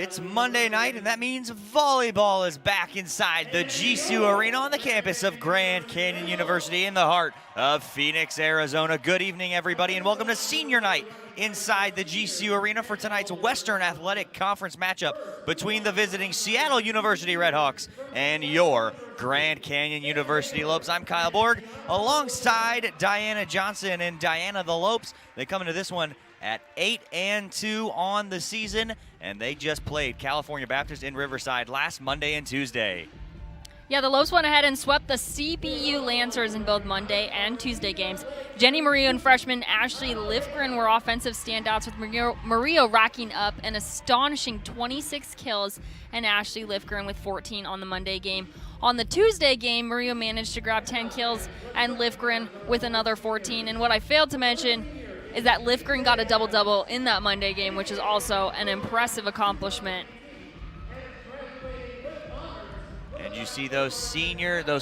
It's Monday night, and that means volleyball is back inside the GCU Arena on the campus of Grand Canyon University in the heart of Phoenix, Arizona. Good evening, everybody, and welcome to senior night inside the GCU Arena for tonight's Western Athletic Conference matchup between the visiting Seattle University Redhawks and your Grand Canyon University Lopes. I'm Kyle Borg alongside Diana Johnson and Diana the Lopes. They come into this one at 8-2 on the season, and they just played California Baptist in Riverside last Monday and Tuesday. Yeah, the Lopes went ahead and swept the CBU Lancers in both Monday and Tuesday games. Jenny Murillo and freshman Ashley Lifgren were offensive standouts, with Murillo racking up an astonishing 26 kills and Ashley Lifgren with 14 on the Monday game. On the Tuesday game, Murillo managed to grab 10 kills and Lifgren with another 14. And what I failed to mention is that Lifgren got a double-double in that Monday game, which is also an impressive accomplishment. And you see those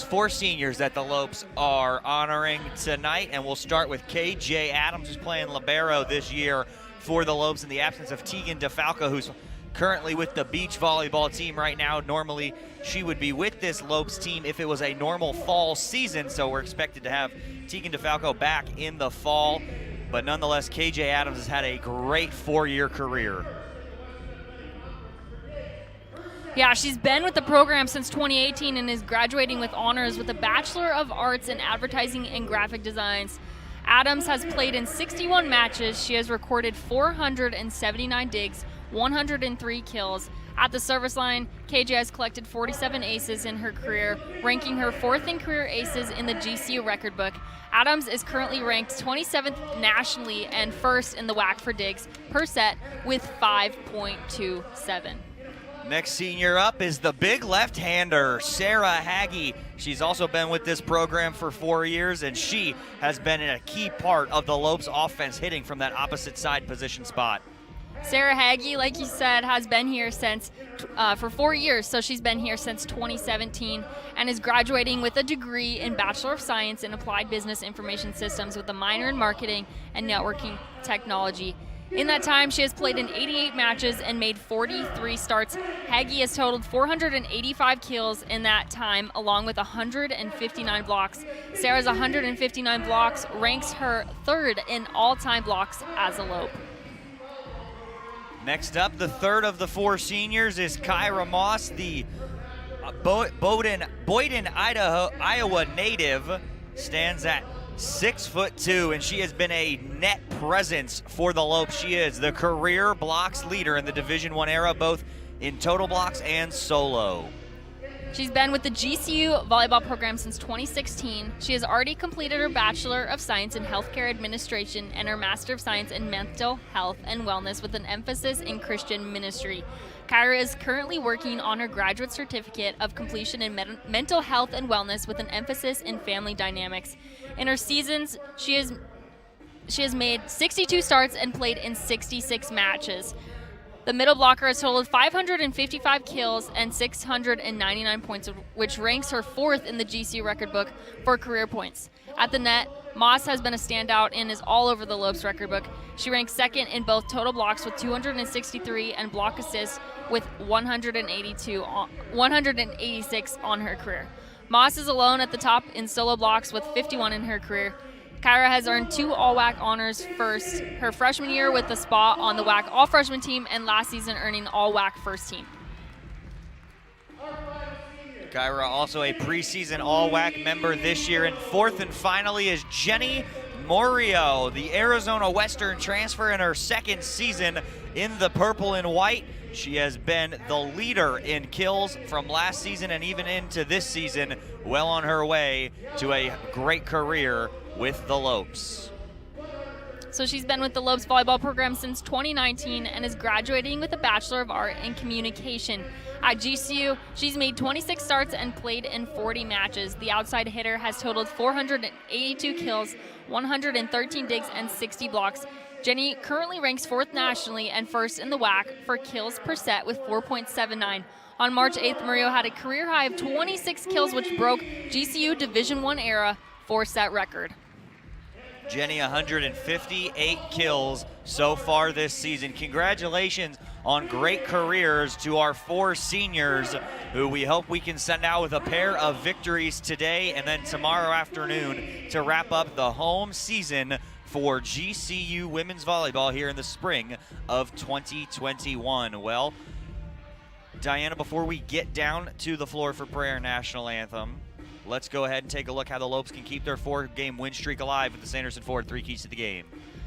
four seniors that the Lopes are honoring tonight, and we'll start with KJ Adams, who's playing libero this year for the Lopes in the absence of Tegan DeFalco, who's currently with the beach volleyball team right now. Normally, she would be with this Lopes team if it was a normal fall season, so we're expected to have Tegan DeFalco back in the fall. But nonetheless, KJ Adams has had a great four-year career. Yeah, she's been with the program since 2018 and is graduating with honors with a Bachelor of Arts in Advertising and Graphic Designs. Adams has played in 61 matches. She has recorded 479 digs, 103 kills. At the service line, KJ has collected 47 aces in her career, ranking her fourth in career aces in the GCU record book. Adams is currently ranked 27th nationally and first in the WAC for digs per set with 5.27. Next senior up is the big left-hander, Sarah Haggie. She's also been with this program for 4 years, and she has been a key part of the Lopes offense, hitting from that opposite side position spot. Sarah Haggie, like you said, has been here since for 4 years, so she's been here since 2017 and is graduating with a degree in Bachelor of Science in Applied Business Information Systems with a minor in Marketing and Networking Technology. In that time, she has played in 88 matches and made 43 starts. Haggie has totaled 485 kills in that time, along with 159 blocks. Sarah's 159 blocks ranks her third in all-time blocks as a Lope. Next up, the third of the four seniors is Kyra Moss, the Boyden, Iowa native, stands at 6'2", and she has been a net presence for the Lopes. She is the career blocks leader in the Division I era, both in total blocks and solo. She's been with the GCU volleyball program since 2016. She has already completed her Bachelor of Science in Healthcare Administration and her Master of Science in Mental Health and Wellness with an emphasis in Christian ministry. Kyra is currently working on her graduate certificate of completion in Mental Health and Wellness with an emphasis in family dynamics. In her seasons, she has made 62 starts and played in 66 matches. The middle blocker has totaled 555 kills and 699 points, which ranks her fourth in the GCU record book for career points. At the net, Moss has been a standout and is all over the Lopes record book. She ranks second in both total blocks with 263 and block assists with 186 on her career. Moss is alone at the top in solo blocks with 51 in her career. Kyra has earned 2 All-WAC honors, first her freshman year with a spot on the WAC All-Freshman team and last season earning All-WAC first team. Kyra also a preseason All-WAC member this year. And fourth and finally is Jenny Murillo, the Arizona Western transfer in her second season in the purple and white. She has been the leader in kills from last season and even into this season, well on her way to a great career with the Lopes. So she's been with the Lopes volleyball program since 2019 and is graduating with a Bachelor of Art in Communication. At GCU, she's made 26 starts and played in 40 matches. The outside hitter has totaled 482 kills, 113 digs, and 60 blocks. Jenny currently ranks fourth nationally and first in the WAC for kills per set with 4.79. On March 8th, Murillo had a career high of 26 kills, which broke GCU Division I era 4-set record. Jenny, 158 kills so far this season. Congratulations on great careers to our 4 seniors, who we hope we can send out with a pair of victories today and then tomorrow afternoon to wrap up the home season for GCU women's volleyball here in the spring of 2021. Well, Diana, before we get down to the floor for prayer national anthem, let's go ahead and take a look how the Lopes can keep their 4-game win streak alive with the Sanderson Ford 3 keys to the game.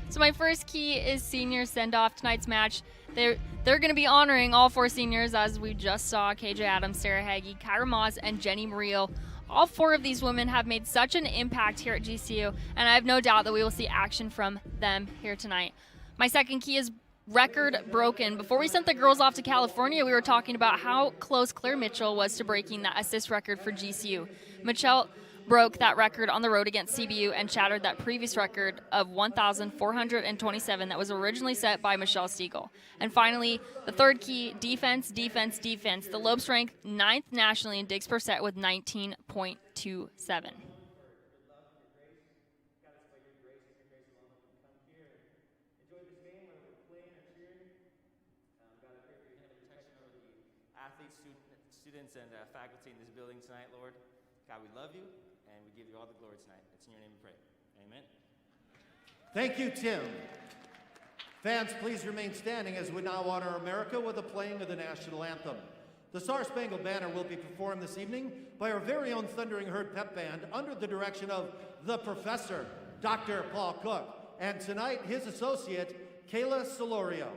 So my first key is senior send-off tonight's match. They're going to be honoring all 4 seniors, as we just saw: KJ Adams, Sarah Hagee, Kyra Moss, and Jenny Murillo. All 4 of these women have made such an impact here at GCU, and I have no doubt that we will see action from them here tonight. My second key is record broken. Before we sent the girls off to California, we were talking about how close Claire Mitchell was to breaking that assist record for GCU. Mitchell broke that record on the road against CBU and shattered that previous record of 1,427 that was originally set by Michelle Siegel. And finally, the third key: defense, defense, defense. The Lopes ranked 9th nationally in digs per set with 19.27. Athletes, students, and faculty in this building tonight, Lord. God, we love you, and we give you all the glory tonight. It's in your name we pray. Amen. Thank you, Tim. Fans, please remain standing as we now honor America with the playing of the national anthem. The Star Spangled Banner will be performed this evening by our very own Thundering Herd Pep Band under the direction of the Professor, Dr. Paul Cook, and tonight his associate, Kayla Solorio.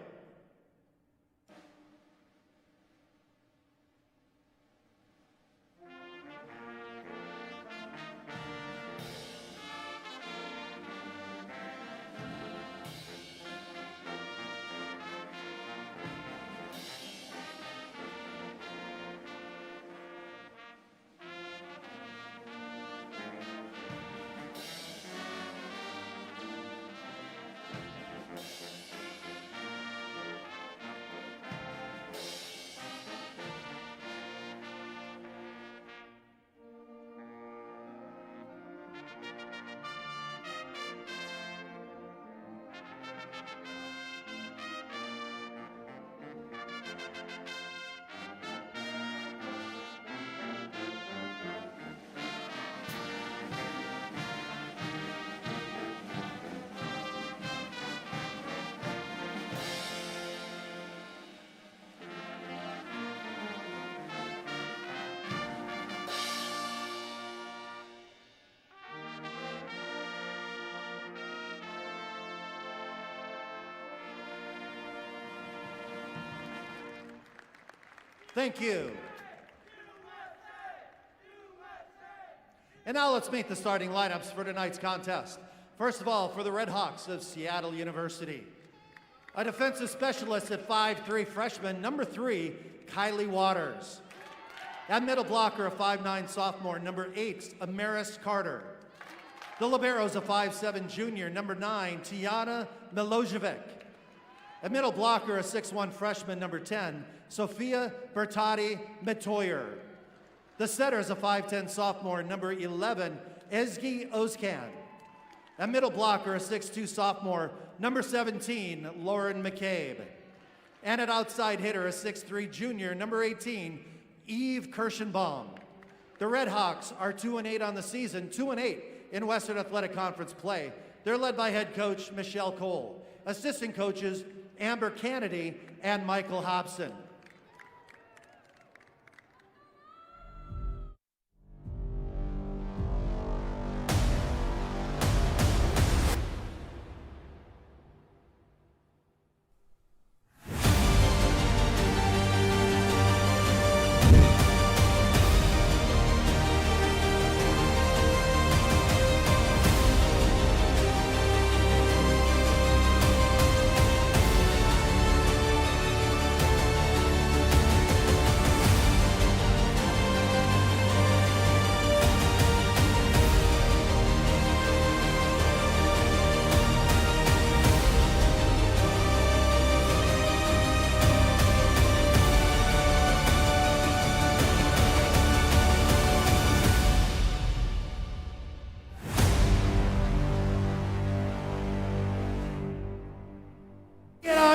Thank you. And now let's meet the starting lineups for tonight's contest. First of all, for the Red Hawks of Seattle University, a defensive specialist at 5'3", freshman, number 3, Kylie Waters. At middle blocker, a 5'9", sophomore, number 8, Amaris Carter. The liberos, a 5'7", junior, number 9, Tiana Milojevic. At middle blocker, a 6'1", freshman, number 10, Sophia Bertati Metoyer. The setter is a 5'10", sophomore, number 11, Ezgi Ozcan. At middle blocker, a 6'2", sophomore, number 17, Lauren McCabe. And at outside hitter, a 6'3", junior, number 18, Eve Kirschenbaum. The Red Hawks are 2-8 on the season, 2-8 in Western Athletic Conference play. They're led by head coach Michelle Cole. Assistant coaches Amber Kennedy and Michael Hobson.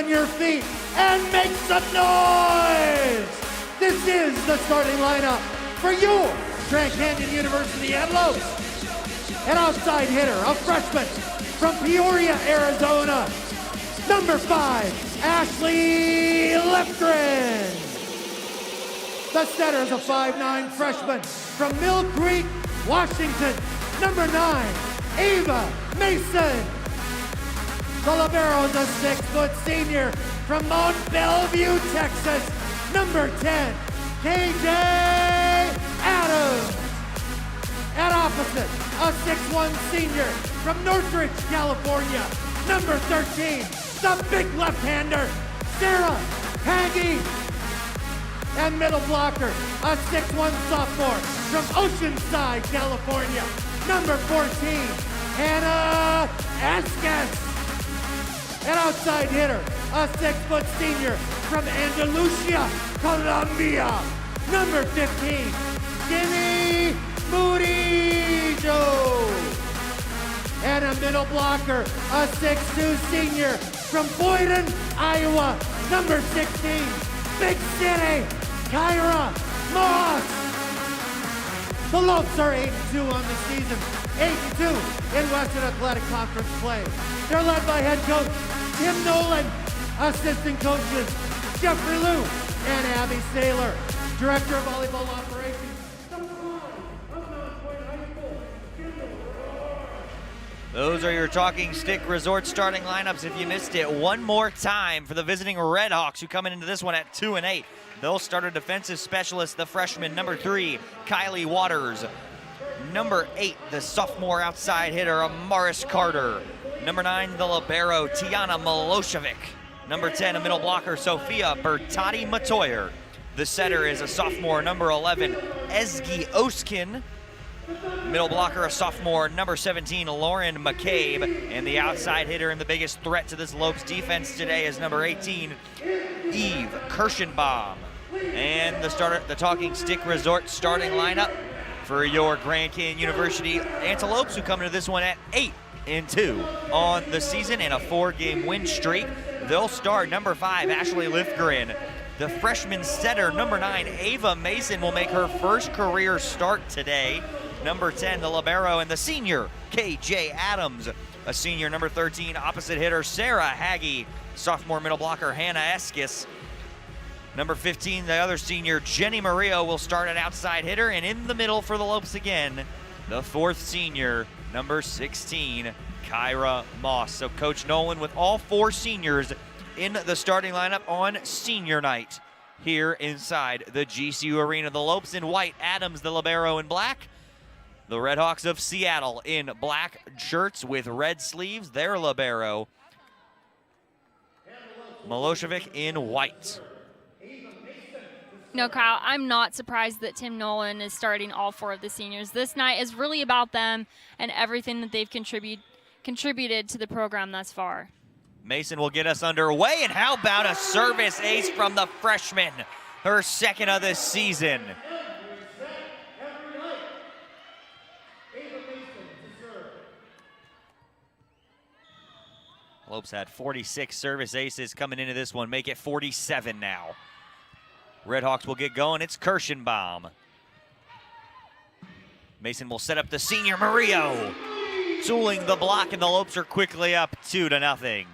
on your feet and make some noise. This is the starting lineup for your Grand Canyon University Antelopes. An outside hitter, a freshman from Peoria, Arizona, number 5, Ashley Lifgren. The setter is a 5'9" freshman from Mill Creek, Washington, number 9, Ava Mason. The libero is a 6-foot senior from Mount Bellevue, Texas, number 10, KJ Adams. At opposite, a 6'1" senior from Northridge, California, number 13, the big left-hander, Sarah Haggy. And middle blocker, a 6'1" sophomore from Oceanside, California, number 14, Hannah Esques. An outside hitter, a 6-foot senior from Andalusia, Colombia, number 15, Jimmy Murillo. And a middle blocker, a 6'2" senior from Boyden, Iowa, number 16, Big City, Kyra Moss. The Lopes are 8-2 on the season, 8-2 in Western Athletic Conference play. They're led by head coach Tim Nolan, assistant coaches Jeffrey Liu and Abby Saylor, director of volleyball operations. The pride of North Point High School, Kendall. Those are your Talking Stick Resort starting lineups. If you missed it, one more time for the visiting Redhawks, who coming into this one at 2-8. They'll start a defensive specialist, the freshman, number 3, Kylie Waters. Number 8, the sophomore outside hitter, Amaris Carter. Number 9, the libero, Tiana Milosevic. Number 10, a middle blocker, Sophia Bertati Matoyer. The setter is a sophomore, number 11, Ezgi Oskin. Middle blocker, a sophomore, number 17, Lauren McCabe. And the outside hitter and the biggest threat to this Lopes defense today is number 18, Eve Kirschenbaum. And the Talking Stick Resort starting lineup for your Grand Canyon University Antelopes, who come into this one at 8-2 on the season and a 4-game win streak. They'll start number 5, Ashley Lifgren. The freshman setter, number 9, Ava Mason, will make her first career start today. Number 10, the libero, and the senior, KJ Adams. A senior, number 13, opposite hitter, Sarah Haggy. Sophomore middle blocker, Hannah Esques. Number 15, the other senior, Jenny Murillo, will start an outside hitter. And in the middle for the Lopes again, the 4th senior, number 16, Kyra Moss. So Coach Nolan with all 4 seniors in the starting lineup on senior night here inside the GCU Arena. The Lopes in white, Adams, the libero, in black. The Redhawks of Seattle in black shirts with red sleeves, their libero, Milosevic, in white. No, Kyle, I'm not surprised that Tim Nolan is starting all 4 of the seniors. This night is really about them and everything that they've contributed to the program thus far. Mason will get us underway, and how about a service ace from the freshman, her second of this season. Lopes had 46 service aces coming into this one, make it 47 now. Redhawks will get going, it's Kirschenbaum. Mason will set up the senior, Murillo. Tooling the block, and the Lopes are quickly up 2-0.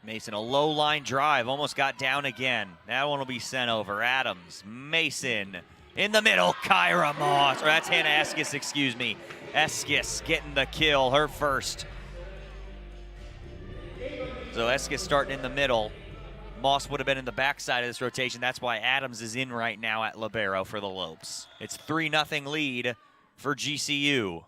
Mason, a low line drive, almost got down again. That one will be sent over. Adams, Mason, in the middle, Kyra Moss, or that's Hannah Esques, excuse me. Esques getting the kill, her first. So Esques starting in the middle. Moss would have been in the backside of this rotation. That's why Adams is in right now at libero for the Lopes. It's 3-0 lead for GCU.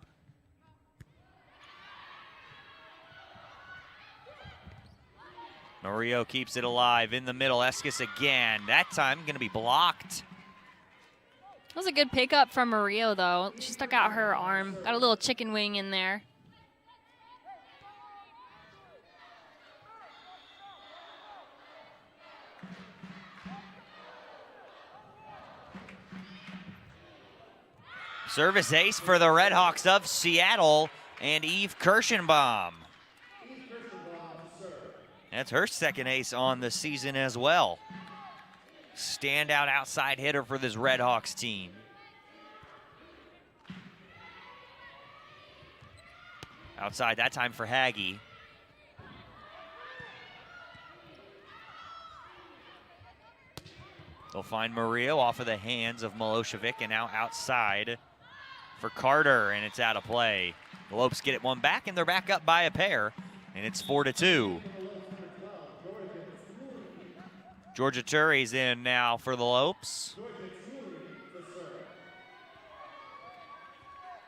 Murillo keeps it alive in the middle. Esques again. That time going to be blocked. That was a good pickup from Murillo, though. She stuck out her arm. Got a little chicken wing in there. Service ace for the Redhawks of Seattle and Eve Kirschenbaum. That's her second ace on the season as well. Standout outside hitter for this Redhawks team. Outside that time for Haggie. They'll find Murillo off of the hands of Milosevic, and now outside for Carter, and it's out of play. The Lopes get it one back, and they're back up by a pair, and it's 4-2. Georgia Turi's in now for the Lopes.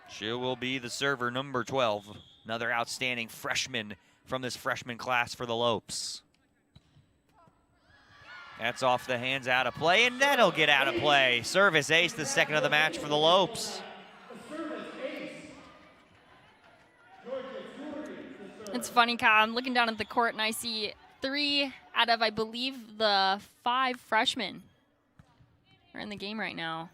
She will be the server, number 12. Another outstanding freshman from this freshman class for the Lopes. That's off the hands, out of play, and that'll get out of play. Service ace, the second of the match for the Lopes. It's funny, Kyle. I'm looking down at the court and I see 3 out of, I believe, the 5 freshmen are in the game right now.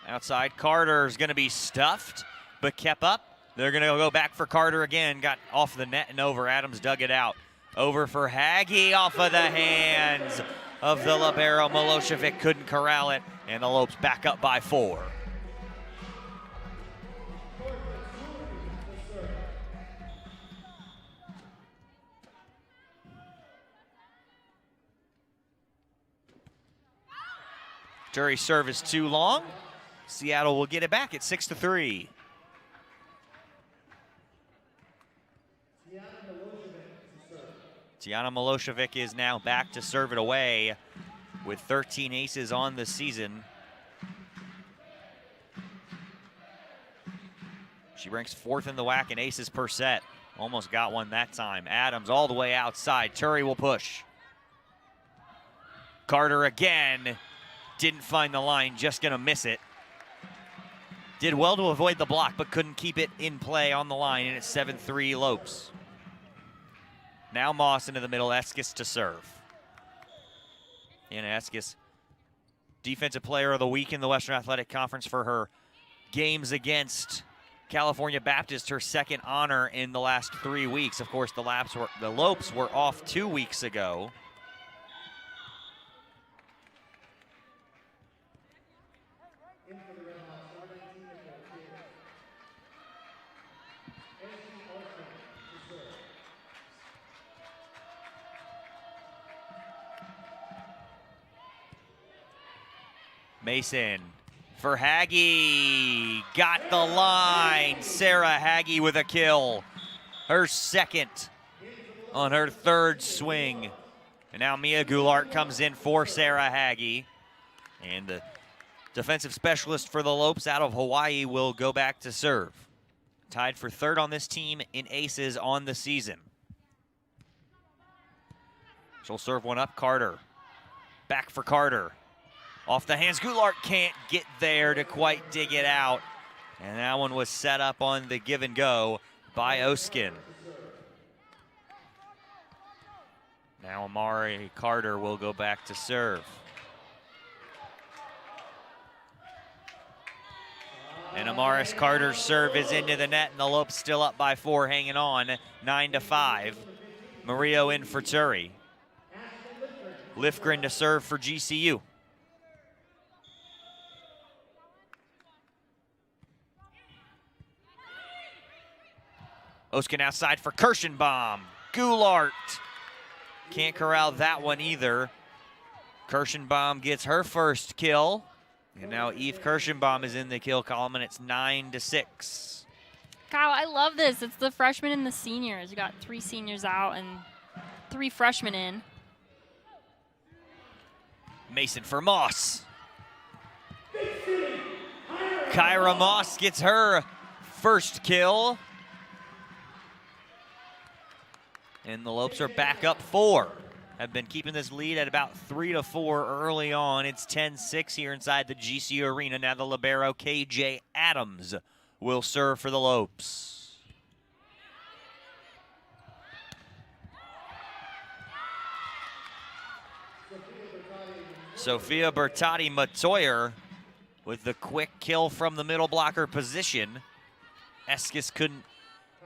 Outside, Carter's going to be stuffed, but kept up. They're going to go back for Carter again. Got off the net and over. Adams dug it out. Over for Haggie, off of the hands of the libero. Milosevic couldn't corral it, and the Lopes back up by 4. Turi's serve is too long. Seattle will get it back at 6-3. Tiana Milosevic is now back to serve it away with 13 aces on the season. She ranks 4th in the WAC in aces per set. Almost got one that time. Adams all the way outside. Turi will push. Carter again. Didn't find the line, just gonna miss it. Did well to avoid the block, but couldn't keep it in play on the line, and it's 7-3 Lopes. Now Moss into the middle, Eskis to serve. Anna Eskis, Defensive Player of the Week in the Western Athletic Conference for her games against California Baptist, her second honor in the last 3 weeks. Of course, the Lopes were off 2 weeks ago. Mason for Haggie, got the line. Sarah Haggie with a kill. Her second on her 3rd swing. And now Mia Goulart comes in for Sarah Haggie. And the defensive specialist for the Lopes out of Hawaii will go back to serve. Tied for 3rd on this team in aces on the season. She'll serve one up, Carter. Back for Carter. Off the hands, Goulart can't get there to quite dig it out. And that one was set up on the give and go by Oskin. Now Amari Carter will go back to serve. And Amaris Carter's serve is into the net, and the Lopes still up by 4, hanging on, 9-5. Murillo in for Turi. Lifgren to serve for GCU. Oskin outside for Kirschenbaum. Goulart can't corral that one either. Kirschenbaum gets her first kill. And now Eve Kirschenbaum is in the kill column, and it's 9-6. Kyle, I love this. It's the freshmen and the seniors. You got 3 seniors out and 3 freshmen in. Mason for Moss. Kyra Moss gets her first kill. And the Lopes are back up 4. Have been keeping this lead at about 3-4 early on. It's 10-6 here inside the GCU arena. Now the libero KJ Adams will serve for the Lopes. Sophia Bertati Matoyer with the quick kill from the middle blocker position. Eskis couldn't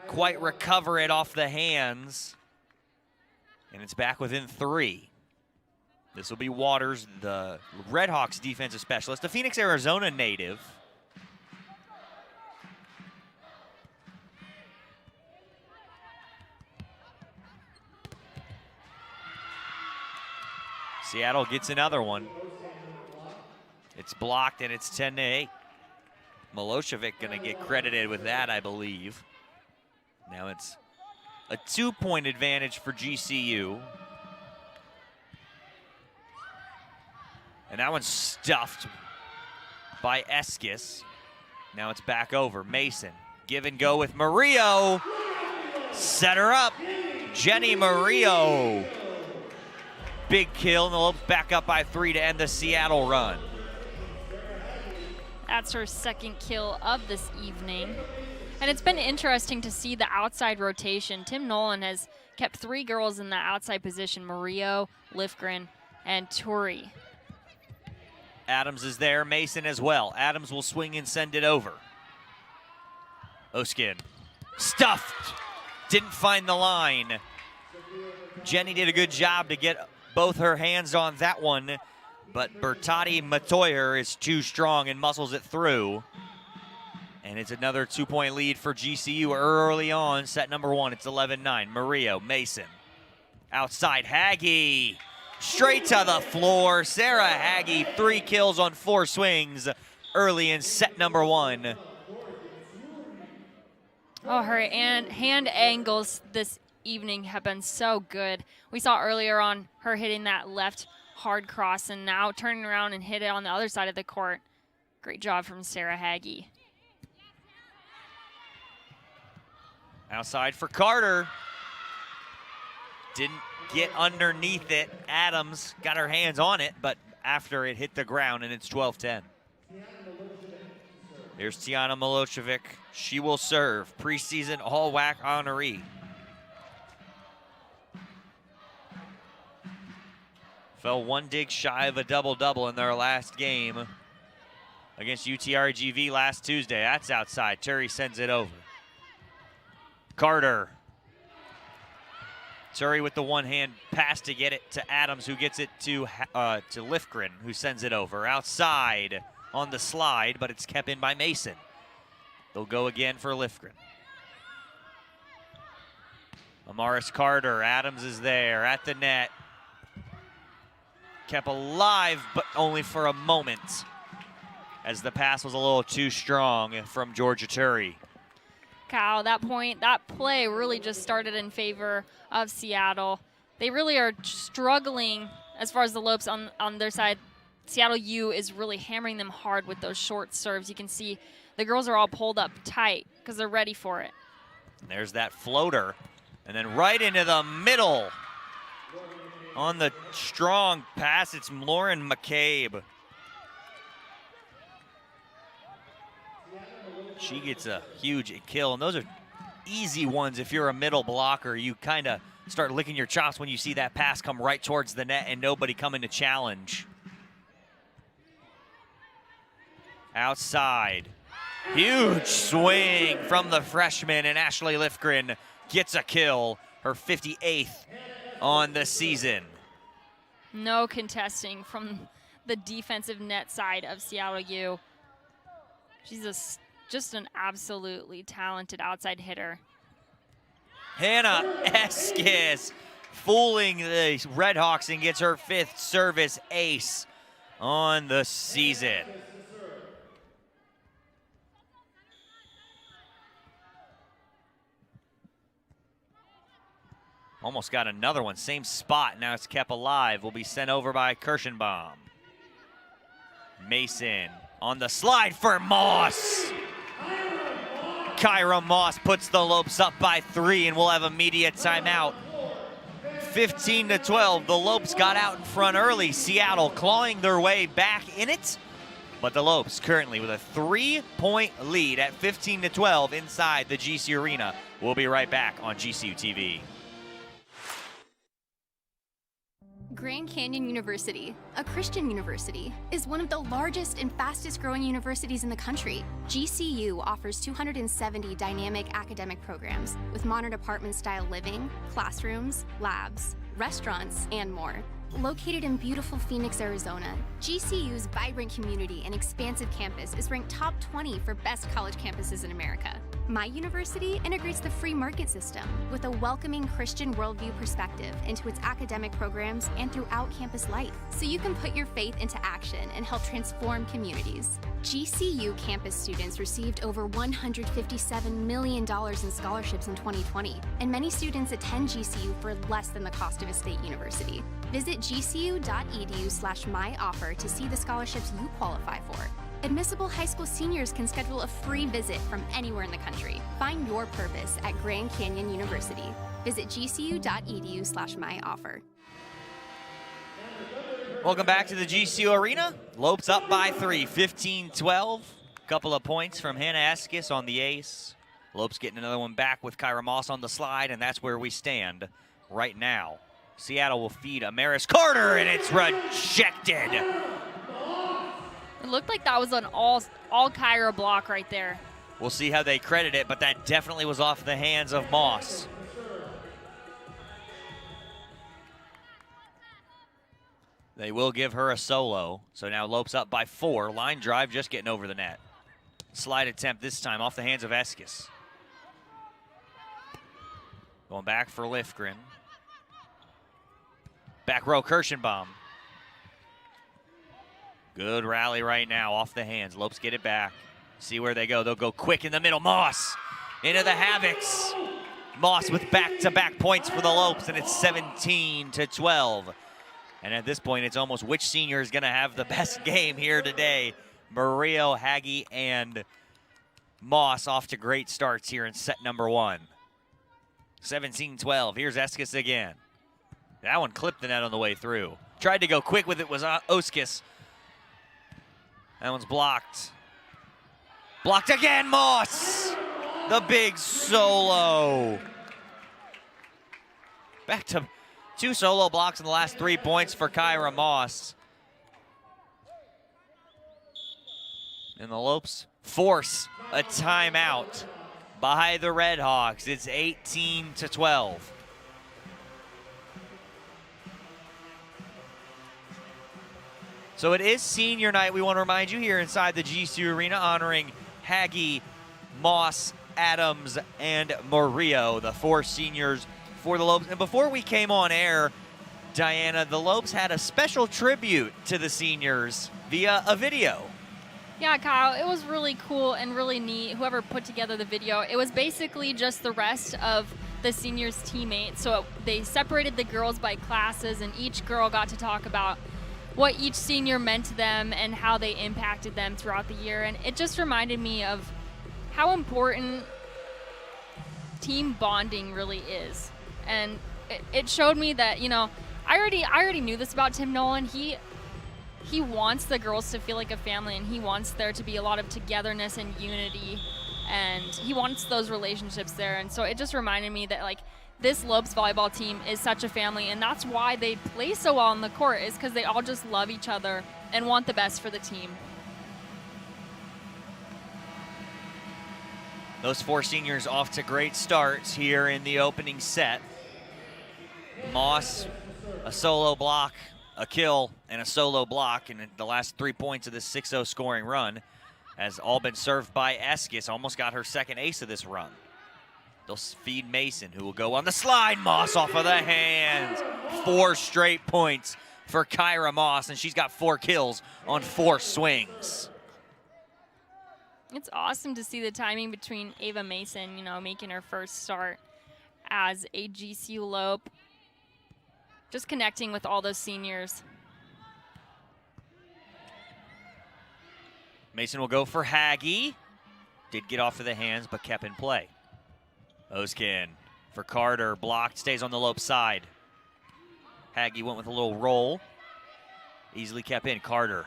quite recover it off the hands. And it's back within 3. This will be Waters, the Redhawks defensive specialist, a Phoenix, Arizona native. Seattle gets another one. It's blocked and it's 10-8. Milosevic gonna get credited with that, I believe. Now it's a 2-point advantage for GCU. And that one's stuffed by Eskis. Now it's back over. Mason, give and go with Murillo. Set her up. Jenny Murillo. Big kill, and the Lopes back up by 3 to end the Seattle run. That's her second kill of this evening. And it's been interesting to see the outside rotation. Tim Nolan has kept 3 girls in the outside position, Murillo, Lifgren, and Turi. Adams is there, Mason as well. Adams will swing and send it over. Oskin, stuffed, didn't find the line. Jenny did a good job to get both her hands on that one, but Bertati Matoyer is too strong and muscles it through. And it's another 2-point lead for GCU early on, set number 1. It's 11-9. Murillo, Mason. Outside, Haggy. Straight to the floor. Sarah Haggy, 3 kills on 4 swings early in set number 1. Oh, her hand angles this evening have been so good. We saw earlier on her hitting that left hard cross and now turning around and hit it on the other side of the court. Great job from Sarah Haggy. Outside for Carter. Didn't get underneath it. Adams got her hands on it, but after it hit the ground, and it's 12-10. Here's Tiana Milosevic. She will serve. Preseason All-WAC honoree. Fell 1 dig shy of a double-double in their last game against UTRGV last Tuesday. That's outside. Turi sends it over. Carter. Turi with the one-hand pass to get it to Adams, who gets it to Lifgren, who sends it over. Outside on the slide, but it's kept in by Mason. They'll go again for Lifgren. Amaris Carter. Adams is there at the net. Kept alive, but only for a moment, as the pass was a little too strong from Georgia Turi. Kyle, that play really just started in favor of Seattle. They really are struggling as far as the Lopes on their side. Seattle U is really hammering them hard with those short serves. You can see the girls are all pulled up tight because they're ready for it. There's that floater, and then right into the middle. On the strong pass, it's Lauren McCabe. She gets a huge kill, and those are easy ones. If you're a middle blocker, you kind of start licking your chops when you see that pass come right towards the net and nobody coming to challenge. Outside. Huge swing from the freshman, and Ashley Lifgren gets a kill, her 58th on the season. No contesting from the defensive net side of Seattle U. She's just an absolutely talented outside hitter. Hannah Eskis fooling the Redhawks and gets her 5th service ace on the season. Almost got another one, same spot. Now it's kept alive. Will be sent over by Kirschenbaum. Mason on the slide for Moss. Kyra Moss puts the Lopes up by 3, and we'll have immediate timeout. 15-12, the Lopes got out in front early. Seattle clawing their way back in it, but the Lopes currently with a 3-point lead at 15-12 inside the GCU Arena. We'll be right back on GCU TV. Grand Canyon University, a Christian university, is one of the largest and fastest growing universities in the country. GCU offers 270 dynamic academic programs with modern apartment-style living, classrooms, labs, restaurants, and more. Located in beautiful Phoenix, Arizona, GCU's vibrant community and expansive campus is ranked top 20 for best college campuses in America. My university integrates the free market system with a welcoming Christian worldview perspective into its academic programs and throughout campus life, so you can put your faith into action and help transform communities. GCU campus students received over $157 million in scholarships in 2020, and many students attend GCU for less than the cost of a state university. Visit gcu.edu/myoffer to see the scholarships you qualify for. Admissible high school seniors can schedule a free visit from anywhere in the country. Find your purpose at Grand Canyon University. Visit gcu.edu/myoffer. Welcome back to the GCU Arena. Lopes up by 3, 15-12. Couple of points from Hannah Eskis on the ace. Lopes getting another one back with Kyra Moss on the slide, and that's where we stand right now. Seattle will feed Amaris Carter, and it's rejected. It looked like that was an all Kyra block right there. We'll see how they credit it, but that definitely was off the hands of Moss. They will give her a solo. So now Lopes up by 4. Line drive just getting over the net. Slide attempt this time off the hands of Eskis. Going back for Lifgren. Back row Kirschenbaum. Good rally right now off the hands. Lopes get it back. See where they go. They'll go quick in the middle. Moss into the Havocs. Moss with back-to-back points for the Lopes, and it's 17-12. And at this point, it's almost which senior is going to have the best game here today. Murillo, Haggie, and Moss off to great starts here in set number 1. 17-12. Here's Eskis again. That one clipped the net on the way through. Tried to go quick with it was Oskis. That one's blocked. Blocked again, Moss! The big solo. Back to 2 solo blocks in the last 3 points for Kyra Moss. And the Lopes force a timeout by the Red Hawks. It's 18-12. So it is senior night. We want to remind you here inside the GCU Arena, honoring Haggie, Moss, Adams, and Murillo, the 4 seniors for the Lopes. And before we came on air, Diana, the Lopes had a special tribute to the seniors via a video. Yeah, Kyle, it was really cool and really neat. Whoever put together the video, it was basically just the rest of the seniors' teammates. So they separated the girls by classes, and each girl got to talk about what each senior meant to them and how they impacted them throughout the year. And it just reminded me of how important team bonding really is. And it showed me that, you know, I already knew this about Tim Nolan. He wants the girls to feel like a family, and he wants there to be a lot of togetherness and unity, and he wants those relationships there. And so it just reminded me that, like, this Lopes volleyball team is such a family, and that's why they play so well on the court, is because they all just love each other and want the best for the team. Those 4 seniors off to great starts here in the opening set. Moss, a solo block, a kill, and a solo block, and the last 3 points of this 6-0 scoring run has all been served by Eskis. Almost got her second ace of this run. They'll feed Mason, who will go on the slide. Moss off of the hands. 4 straight points for Kyra Moss, and she's got 4 kills on 4 swings. It's awesome to see the timing between Ava Mason, you know, making her first start as a GCU Lope. Just connecting with all those seniors. Mason will go for Haggie. Did get off of the hands, but kept in play. Oskin for Carter, blocked, stays on the Lope side. Haggie went with a little roll. Easily kept in, Carter.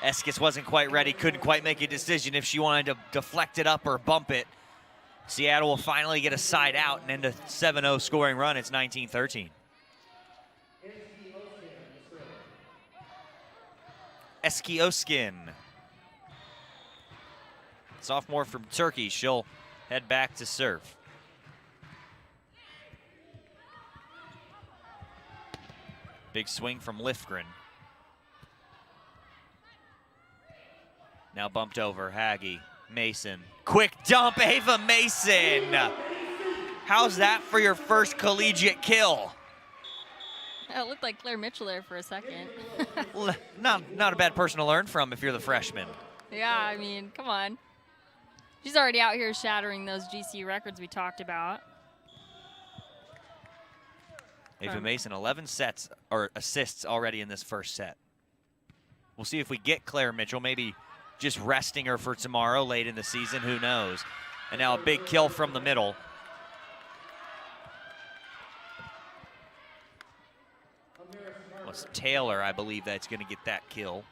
Eskis wasn't quite ready, couldn't quite make a decision if she wanted to deflect it up or bump it. Seattle will finally get a side out and end a 7-0 scoring run. It's 19-13. Eskioskin. Sophomore from Turkey, she'll head back to serve. Big swing from Lifgren. Now bumped over, Haggy, Mason. Quick dump, Ava Mason! How's that for your first collegiate kill? It looked like Claire Mitchell there for a second. Not a bad person to learn from if you're the freshman. Yeah, I mean, come on. She's already out here shattering those GCU records we talked about. Ava Mason, 11 sets or assists already in this first set. We'll see if we get Claire Mitchell, maybe just resting her for tomorrow late in the season, who knows. And now a big kill from the middle. Well, it's Taylor, I believe, that's going to get that kill.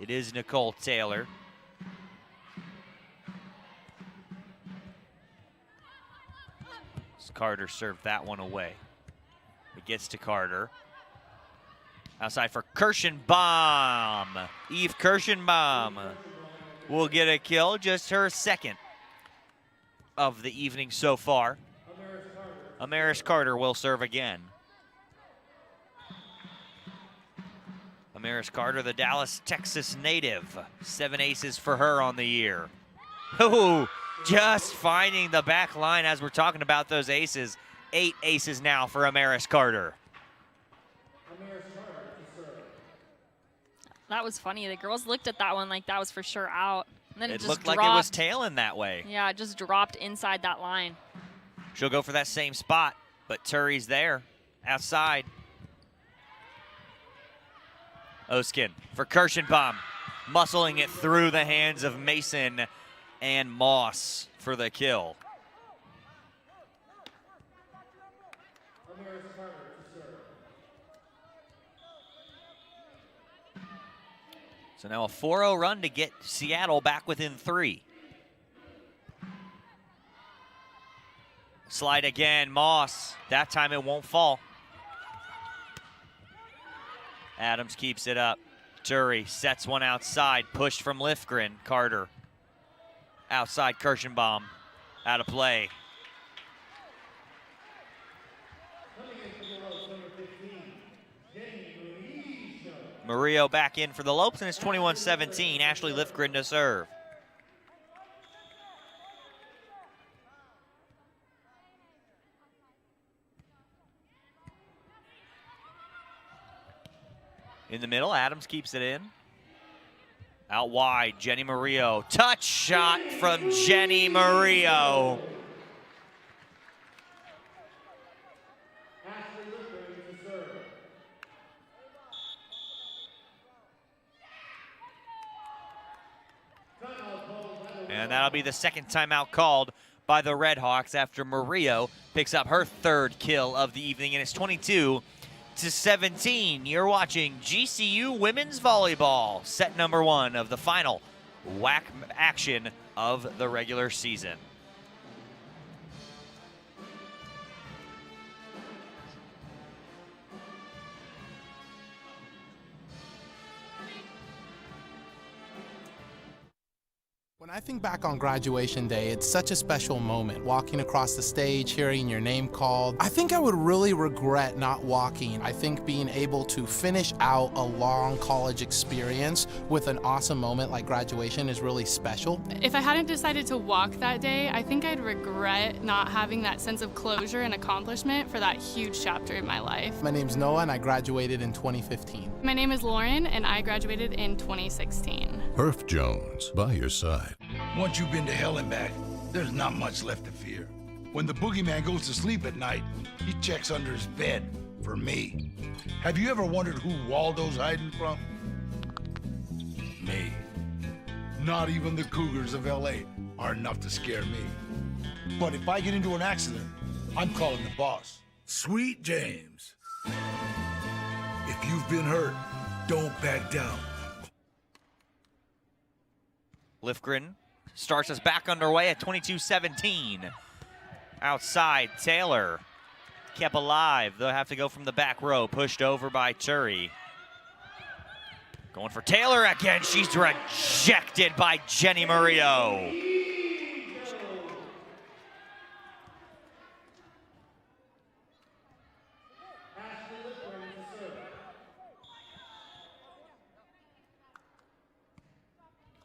It is Nicole Taylor. Carter served that one away. It gets to Carter. Outside for Kirschenbaum. Eve Kirschenbaum will get a kill, just her second of the evening so far. Amaris Carter will serve again. Amaris Carter, the Dallas, Texas native. 7 aces for her on the year. Ooh, just finding the back line as we're talking about those aces. 8 aces now for Amaris Carter. That was funny. The girls looked at that one like that was for sure out. And then it just looked dropped. like it was tailing that way. Yeah, it just dropped inside that line. She'll go for that same spot, but Turi's there, outside. Oskin for Kirschenbaum, muscling it through the hands of Mason and Moss for the kill. So now a 4-0 run to get Seattle back within 3. Slide again, Moss. That time it won't fall. Adams keeps it up. Turi sets one outside, pushed from Lifgren. Carter outside, Kirschenbaum out of play. Murillo back in for the Lopes, and it's 21-17. Ashley Lifgren to serve. In the middle, Adams keeps it in. Out wide, Jenny Murillo. Touch shot from Jenny Murillo. And that'll be the second timeout called by the Redhawks after Murillo picks up her 3rd kill of the evening, and it's 22-17. You're watching GCU Women's Volleyball, set number 1 of the final WAC action of the regular season. When I think back on graduation day, it's such a special moment. Walking across the stage, hearing your name called. I think I would really regret not walking. I think being able to finish out a long college experience with an awesome moment like graduation is really special. If I hadn't decided to walk that day, I think I'd regret not having that sense of closure and accomplishment for that huge chapter in my life. My name's Noah and I graduated in 2015. My name is Lauren and I graduated in 2016. Herff Jones, by your side. Once you've been to hell and back, there's not much left to fear. When the boogeyman goes to sleep at night, he checks under his bed for me. Have you ever wondered who Waldo's hiding from? Me. Not even the Cougars of LA are enough to scare me. But if I get into an accident, I'm calling the boss. Sweet James. If you've been hurt, don't back down. Lifgren starts us back underway at 22-17. Outside, Taylor kept alive. They'll have to go from the back row, pushed over by Turi. Going for Taylor again. She's rejected by Jenny Murillo.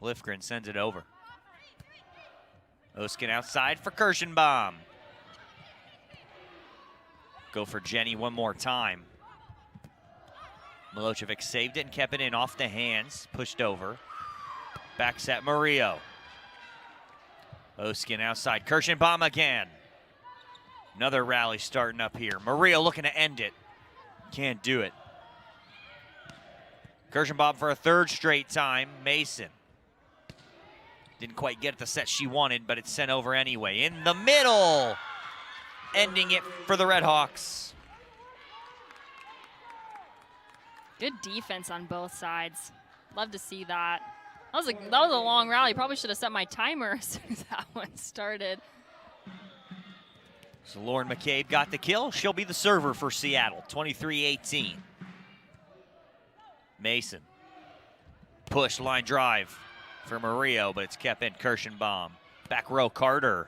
Lifgren sends it over. Oskin outside for Kirschenbaum. Go for Jenny one more time. Milojevic saved it and kept it in off the hands. Pushed over. Back set Murillo. Oskin outside. Kirschenbaum again. Another rally starting up here. Murillo looking to end it. Can't do it. Kirschenbaum for a third straight time. Mason. Didn't quite get the set she wanted, but it's sent over anyway. In the middle, ending it for the Redhawks. Good defense on both sides. Love to see that. That was a long rally. Probably should have set my timer as soon as that one started. So Lauren McCabe got the kill. She'll be the server for Seattle, 23-18. Mason. Push, line drive for Murillo, but it's kept in. Kirschenbaum. Back row, Carter.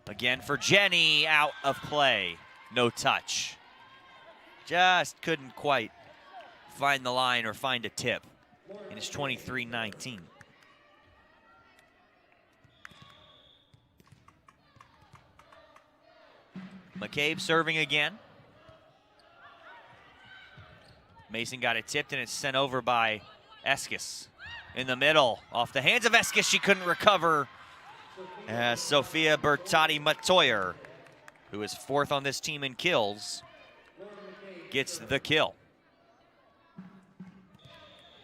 Again for Jenny, out of play. No touch. Just couldn't quite find the line or find a tip. And it's 23-19. McCabe serving again. Mason got it tipped and it's sent over by Eskis. In the middle, off the hands of Eskis, she couldn't recover. Sophia Bertotti-Matoyer, who is fourth on this team in kills, gets the kill.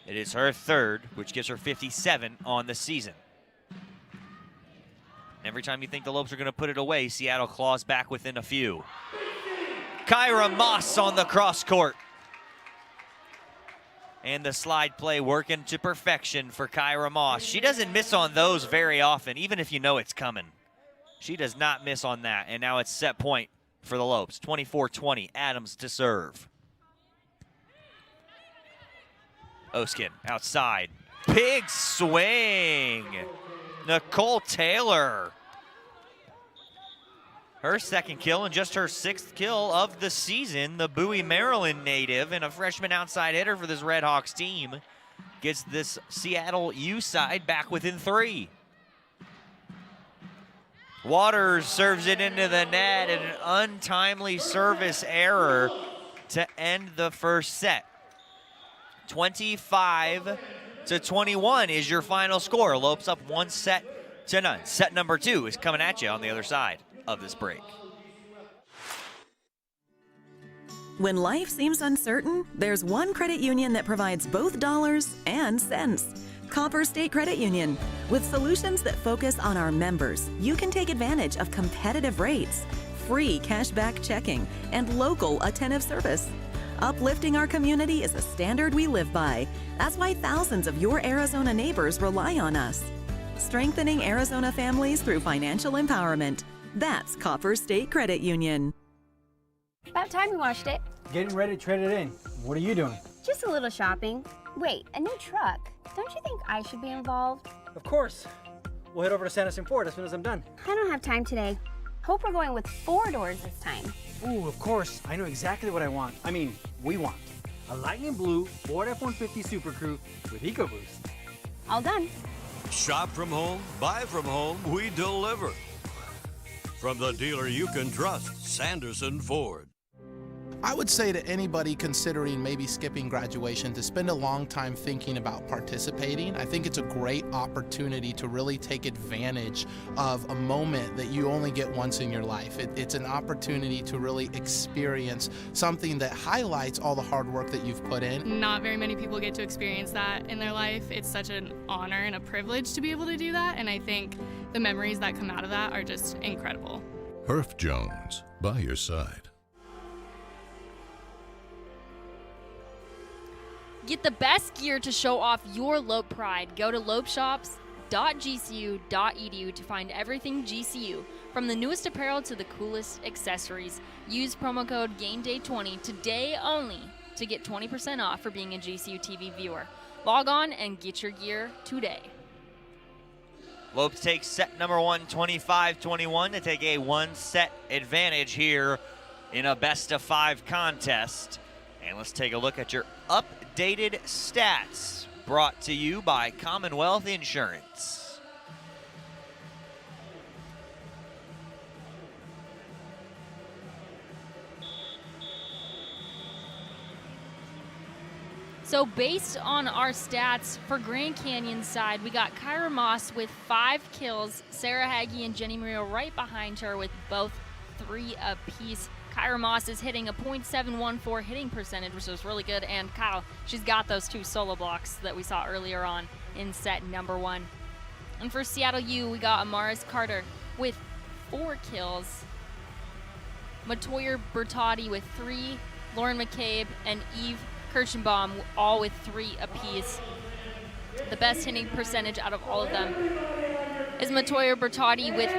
It is her third, which gives her 57 on the season. Every time you think the Lopes are going to put it away, Seattle claws back within a few. Kyra Moss on the cross court. And the slide play working to perfection for Kyra Moss. She doesn't miss on those very often, even if you know it's coming. She does not miss on that. And now it's set point for the Lopes. 24-20, Adams to serve. Oskin outside. Big swing. Nicole Taylor. Her second kill and just her sixth kill of the season. The Bowie, Maryland native and a freshman outside hitter for this Redhawks team gets this Seattle U side back within 3. Waters serves it into the net and an untimely service error to end the first set. 25-21 is your final score. Lopes up 1-0. Set number 2 is coming at you on the other side of this break. When life seems uncertain, there's one credit union that provides both dollars and cents. Copper State Credit Union. With solutions that focus on our members, you can take advantage of competitive rates, free cashback checking, and local attentive service. Uplifting our community is a standard we live by. That's why thousands of your Arizona neighbors rely on us. Strengthening Arizona families through financial empowerment. That's Copper State Credit Union. About time we washed it. Getting ready to trade it in. What are you doing? Just a little shopping. Wait, a new truck. Don't you think I should be involved? Of course. We'll head over to Sanderson Ford as soon as I'm done. I don't have time today. Hope we're going with 4 doors this time. Ooh, of course. I know exactly what I want. I mean, we want. A lightning blue Ford F-150 Super Crew with EcoBoost. All done. Shop from home, buy from home, we deliver. From the dealer you can trust, Sanderson Ford. I would say to anybody considering maybe skipping graduation to spend a long time thinking about participating. I think it's a great opportunity to really take advantage of a moment that you only get once in your life. It's an opportunity to really experience something that highlights all the hard work that you've put in. Not very many people get to experience that in their life. It's such an honor and a privilege to be able to do that, and I think the memories that come out of that are just incredible. Herff Jones, by your side. Get the best gear to show off your Lope pride. Go to lopeshops.com. gcu.edu to find everything GCU, from the newest apparel to the coolest accessories. Use promo code GameDay20 today only to get 20% off for being a GCU TV viewer. Log on and get your gear today. Lopes takes set number 1, 25-21, to take a 1-set advantage here in a best-of-5 contest. And let's take a look at your updated stats, brought to you by Commonwealth Insurance. So based on our stats for Grand Canyon's side, we got Kyra Moss with 5 kills, Sarah Hagee and Jenny Murillo right behind her with both 3 apiece. Kyra Moss is hitting a .714 hitting percentage, which is really good, and Kyle, she's got those 2 solo blocks that we saw earlier on in set number 1. And for Seattle U, we got Amaris Carter with 4 kills, Matoyer Bertotti with 3, Lauren McCabe and Eve Kirschenbaum all with 3 apiece. The best hitting percentage out of all of them is Matoyer Bertotti with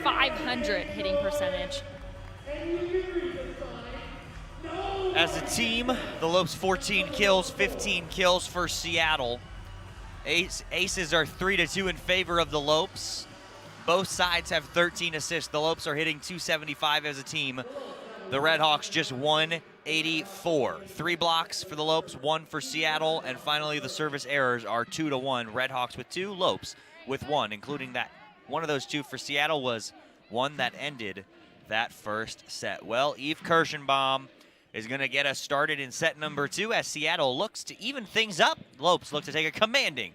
.500 hitting percentage. As a team, the Lopes 14 kills, 15 kills for Seattle. Aces are 3-2 in favor of the Lopes. Both sides have 13 assists. The Lopes are hitting .275 as a team. The Redhawks just 184. 3 blocks for the Lopes, 1 for Seattle, and finally the service errors are 2-1. Redhawks with 2, Lopes with 1, including that one of those 2 for Seattle was one that ended that first set. Well, Eve Kirschenbaum is going to get us started in set number 2 as Seattle looks to even things up. Lopes look to take a commanding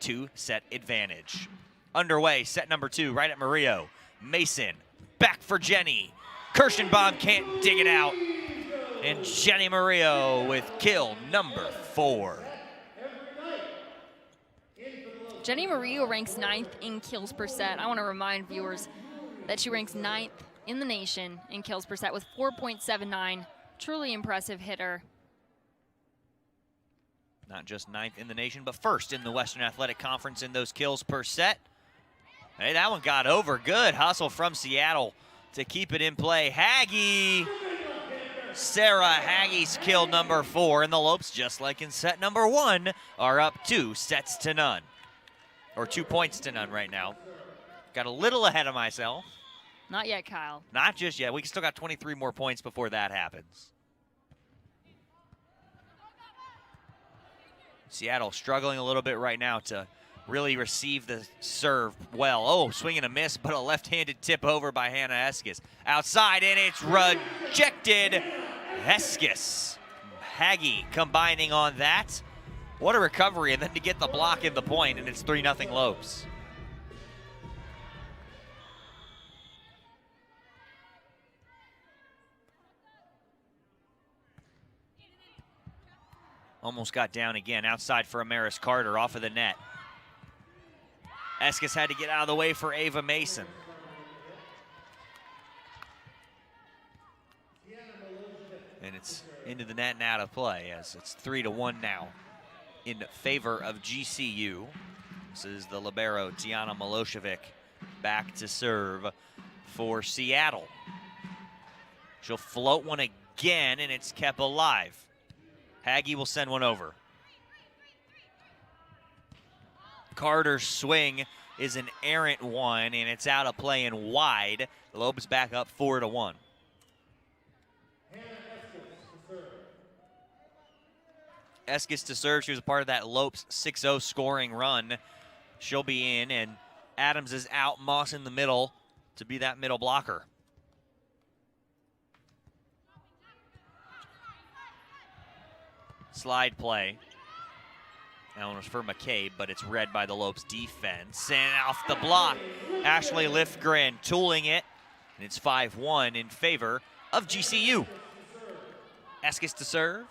2-set advantage. Underway, set number 2, right at Murillo. Mason, back for Jenny. Kirschenbaum can't dig it out. And Jenny Murillo with kill number 4. Jenny Murillo ranks 9th in kills per set. I want to remind viewers that she ranks 9th in the nation in kills per set with 4.79. Truly impressive hitter. Not just 9th in the nation, but 1st in the Western Athletic Conference in those kills per set. Hey, that one got over. Good hustle from Seattle to keep it in play. Hagee. Sarah Hagee's kill number 4, and the Lopes, just like in set number 1, are up 2-0. Or 2 points to none right now. Got a little ahead of myself. Not yet, Kyle. Not just yet. We still got 23 more points before that happens. Seattle struggling a little bit right now to really receive the serve well. Oh, swing and a miss, but a left-handed tip over by Hannah Eskis. Outside, and it's rejected. Eskis. Hagee combining on that. What a recovery, and then to get the block in the point, and it's 3-0 Lopes. Almost got down again. Outside for Amaris Carter, off of the net. Eskis had to get out of the way for Ava Mason. And it's into the net and out of play, as it's 3-1 now in favor of GCU. This is the libero, Tiana Milosevic, back to serve for Seattle. She'll float one again, and it's kept alive. Hagee will send one over. Carter's swing is an errant one, and it's out of play and wide. The Lopes back up 4-1. Eskis to serve. She was a part of that Lopes 6-0 scoring run. She'll be in, and Adams is out. Moss in the middle to be that middle blocker. Slide play. That one was for McCabe, but it's read by the Lopes defense. And off the block, Ashley Lifgren tooling it. And it's 5-1 in favor of GCU. Eskis to serve.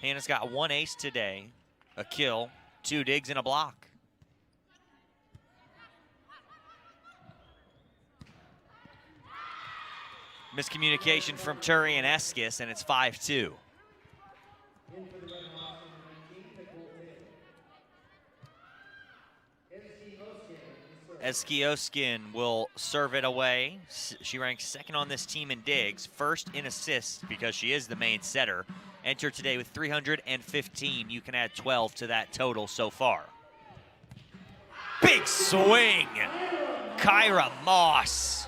Hannah's got 1 ace today, a kill, 2 digs, and a block. Miscommunication from Turi and Eskis, and it's 5-2. Eskioskin will serve it away. She ranks second on this team in digs, first in assists because she is the main setter. Entered today with 315. You can add 12 to that total so far. Big swing, Kyra Moss.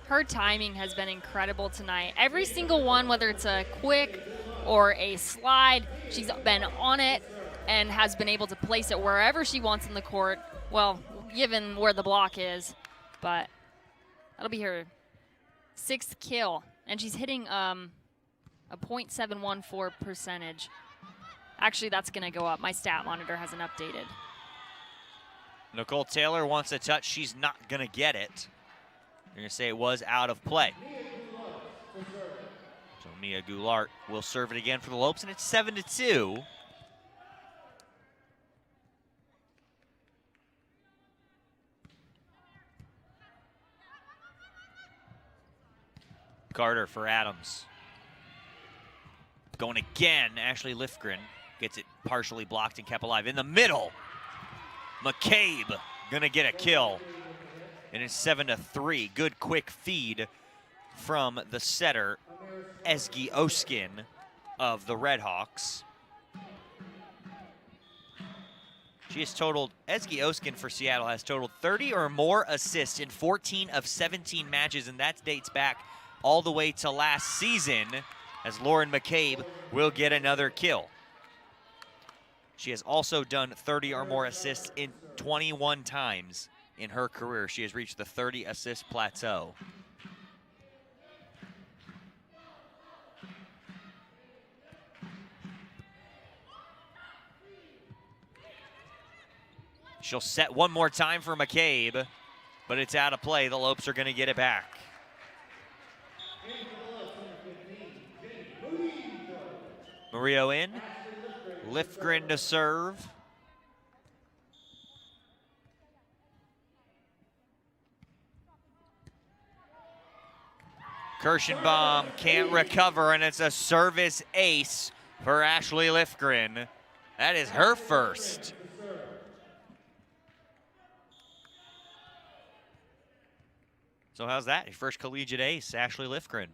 Her timing has been incredible tonight. Every single one, whether it's a quick or a slide, she's been on it and has been able to place it wherever she wants in the court. Well, given where the block is, but that'll be her 6th kill. And she's hitting a .714 percentage. Actually, that's gonna go up. My stat monitor hasn't updated. Nicole Taylor wants a touch. She's not gonna get it. You're gonna say it was out of play. So Mia Goulart will serve it again for the Lopes, and it's 7-2. Carter for Adams. Going again, Ashley Lifgren gets it partially blocked and kept alive. In the middle, McCabe gonna get a kill. And it's 7-3. Good quick feed from the setter, Eskioskin of the Redhawks. She has totaled, Eskioskin for Seattle has totaled 30 or more assists in 14 of 17 matches, and that dates back all the way to last season, as Lauren McCabe will get another kill. She has also done 30 or more assists in 21 times in her career. She has reached the 30 assist plateau. She'll set one more time for McCabe, but it's out of play. The Lopes are going to get it back. Murillo in, Lifgren to serve. Kirschenbaum can't recover, and it's a service ace for Ashley Lifgren. That is her first. So how's that? Your first collegiate ace, Ashley Lifgren.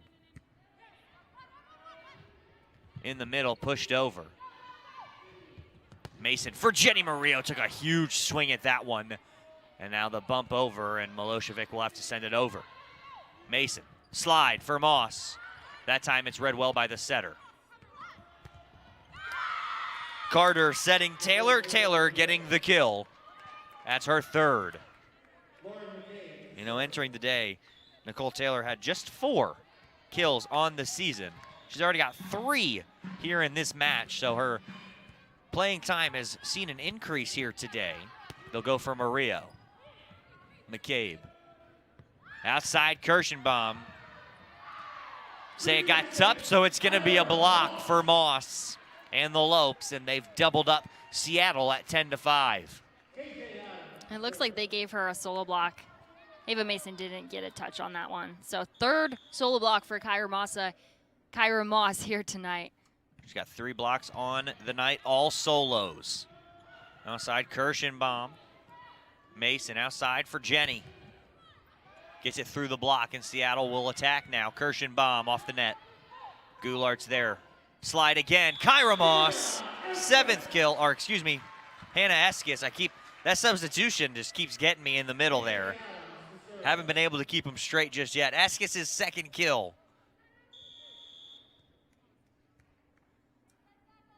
In the middle, pushed over. Mason for Jenny Murillo, took a huge swing at that one. And now the bump over, and Milosevic will have to send it over. Mason, slide for Moss. That time it's read well by the setter. Carter setting Taylor. Taylor getting the kill. That's her third. You know, entering the day, Nicole Taylor had just 4 kills on the season. She's already got 3 here in this match, so her playing time has seen an increase here today. They'll go for Murillo. McCabe. Outside Kirschenbaum. Say it got tough, so it's gonna be a block for Moss and the Lopes, and they've doubled up Seattle at 10-5. It looks like they gave her a solo block. Ava Mason didn't get a touch on that one. So 3rd solo block for Kyra Moss here tonight. She's got 3 blocks on the night, all solos. Outside Kirschenbaum. Mason outside for Jenny. Gets it through the block, and Seattle will attack now. Kirschenbaum off the net. Goulart's there. Slide again. Kyra Moss, 7th kill, or excuse me, Hannah Eskis. That substitution just keeps getting me in the middle there. Haven't been able to keep them straight just yet. Eskis' 2nd kill.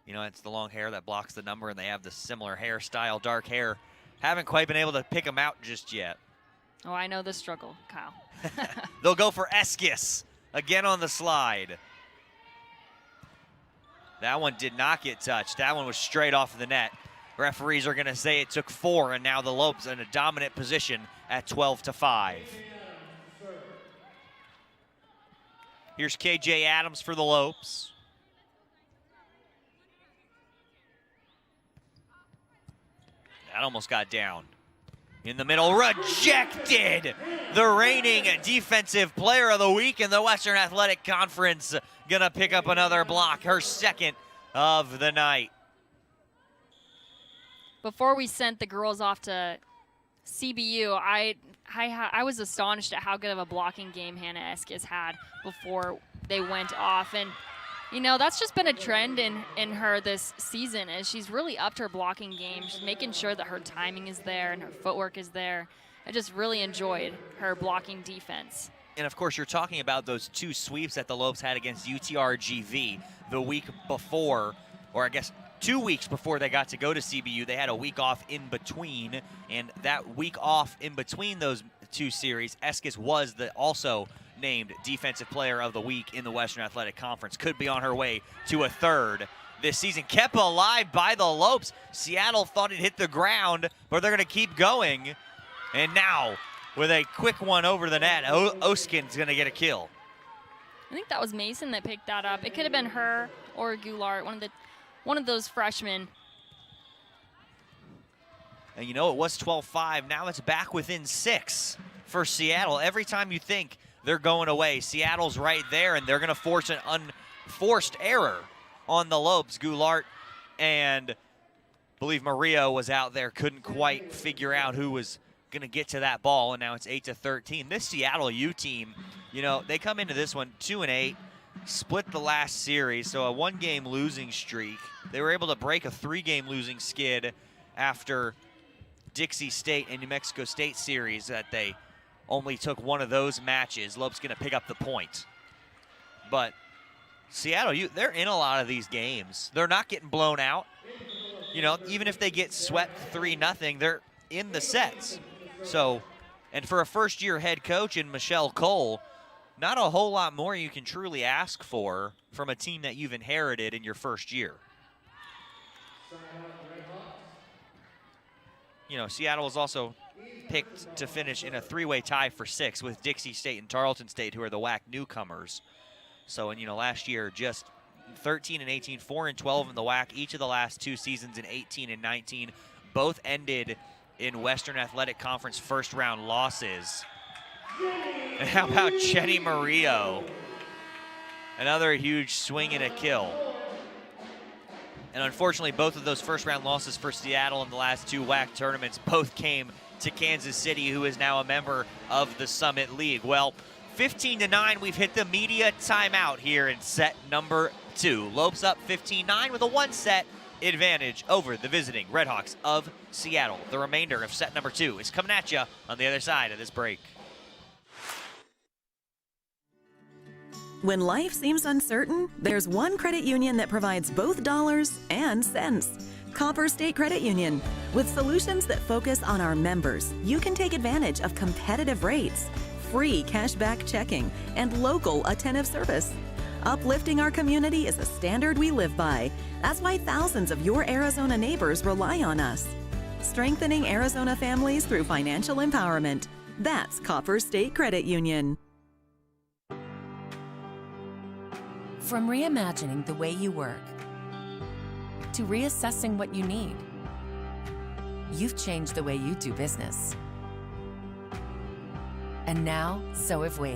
You know, it's the long hair that blocks the number, and they have the similar hairstyle, dark hair. Haven't quite been able to pick them out just yet. Oh, I know the struggle, Kyle. They'll go for Eskis again on the slide. That one did not get touched. That one was straight off of the net. Referees are going to say it took 4, and now the Lopes in a dominant position at 12-5. Here's KJ Adams for the Lopes. That almost got down. In the middle, rejected! The reigning defensive player of the week in the Western Athletic Conference gonna pick up another block, her 2nd of the night. before we sent the girls off to CBU, I was astonished at how good of a blocking game Hannah Eskes had before they went off. And, you know, that's just been a trend in her this season, as she's really upped her blocking game. She's making sure that her timing is there and her footwork is there. I just really enjoyed her blocking defense. And, of course, you're talking about those 2 sweeps that the Lopes had against UTRGV the week before, or I guess 2 weeks before they got to go to CBU. They had a week off in between, and that week off in between those 2 series, Eskes was also named Defensive Player of the Week in the Western Athletic Conference. Could be on her way to a 3rd this season. Kept alive by the Lopes. Seattle thought it hit the ground, but they're going to keep going. And now, with a quick one over the net, Oskin's going to get a kill. I think that was Mason that picked that up. It could have been her or Goulart, one of those freshmen. And you know, it was 12-5. Now it's back within 6 for Seattle. Every time you think they're going away, Seattle's right there, and they're going to force an unforced error on the Lopes. Goulart and I believe Maria was out there, couldn't quite figure out who was going to get to that ball, and now it's 8-13. This Seattle U team, you know, they come into this one 2-8, split the last series, so a 1-game losing streak. They were able to break a 3-game losing skid after Dixie State and New Mexico State series that they only took one of those matches. Lopes going to pick up the point. But Seattle, they're in a lot of these games. They're not getting blown out. You know, even if they get swept 3-0, they're in the sets. So, and for a first-year head coach in Michelle Cole, not a whole lot more you can truly ask for from a team that you've inherited in your first year. You know, Seattle was also picked to finish in a 3-way tie for 6 with Dixie State and Tarleton State, who are the WAC newcomers. So, and you know, last year just 13 and 18, 4 and 12 in the WAC. Each of the last 2 seasons in 18 and 19, both ended in Western Athletic Conference first-round losses. And how about Jenny Murillo? Another huge swing and a kill. And unfortunately, both of those first-round losses for Seattle in the last 2 WAC tournaments both came to Kansas City, who is now a member of the Summit League. Well, 15-9, we've hit the media timeout here in set number 2. Lopes up 15-9 with a 1-set advantage over the visiting Redhawks of Seattle. The remainder of set number 2 is coming at you on the other side of this break. When life seems uncertain, there's one credit union that provides both dollars and cents. Copper State Credit Union. With solutions that focus on our members, you can take advantage of competitive rates, free cashback checking, and local attentive service. Uplifting our community is a standard we live by. That's why thousands of your Arizona neighbors rely on us. Strengthening Arizona families through financial empowerment. That's Copper State Credit Union. From reimagining the way you work to reassessing what you need, you've changed the way you do business. And now, so have we.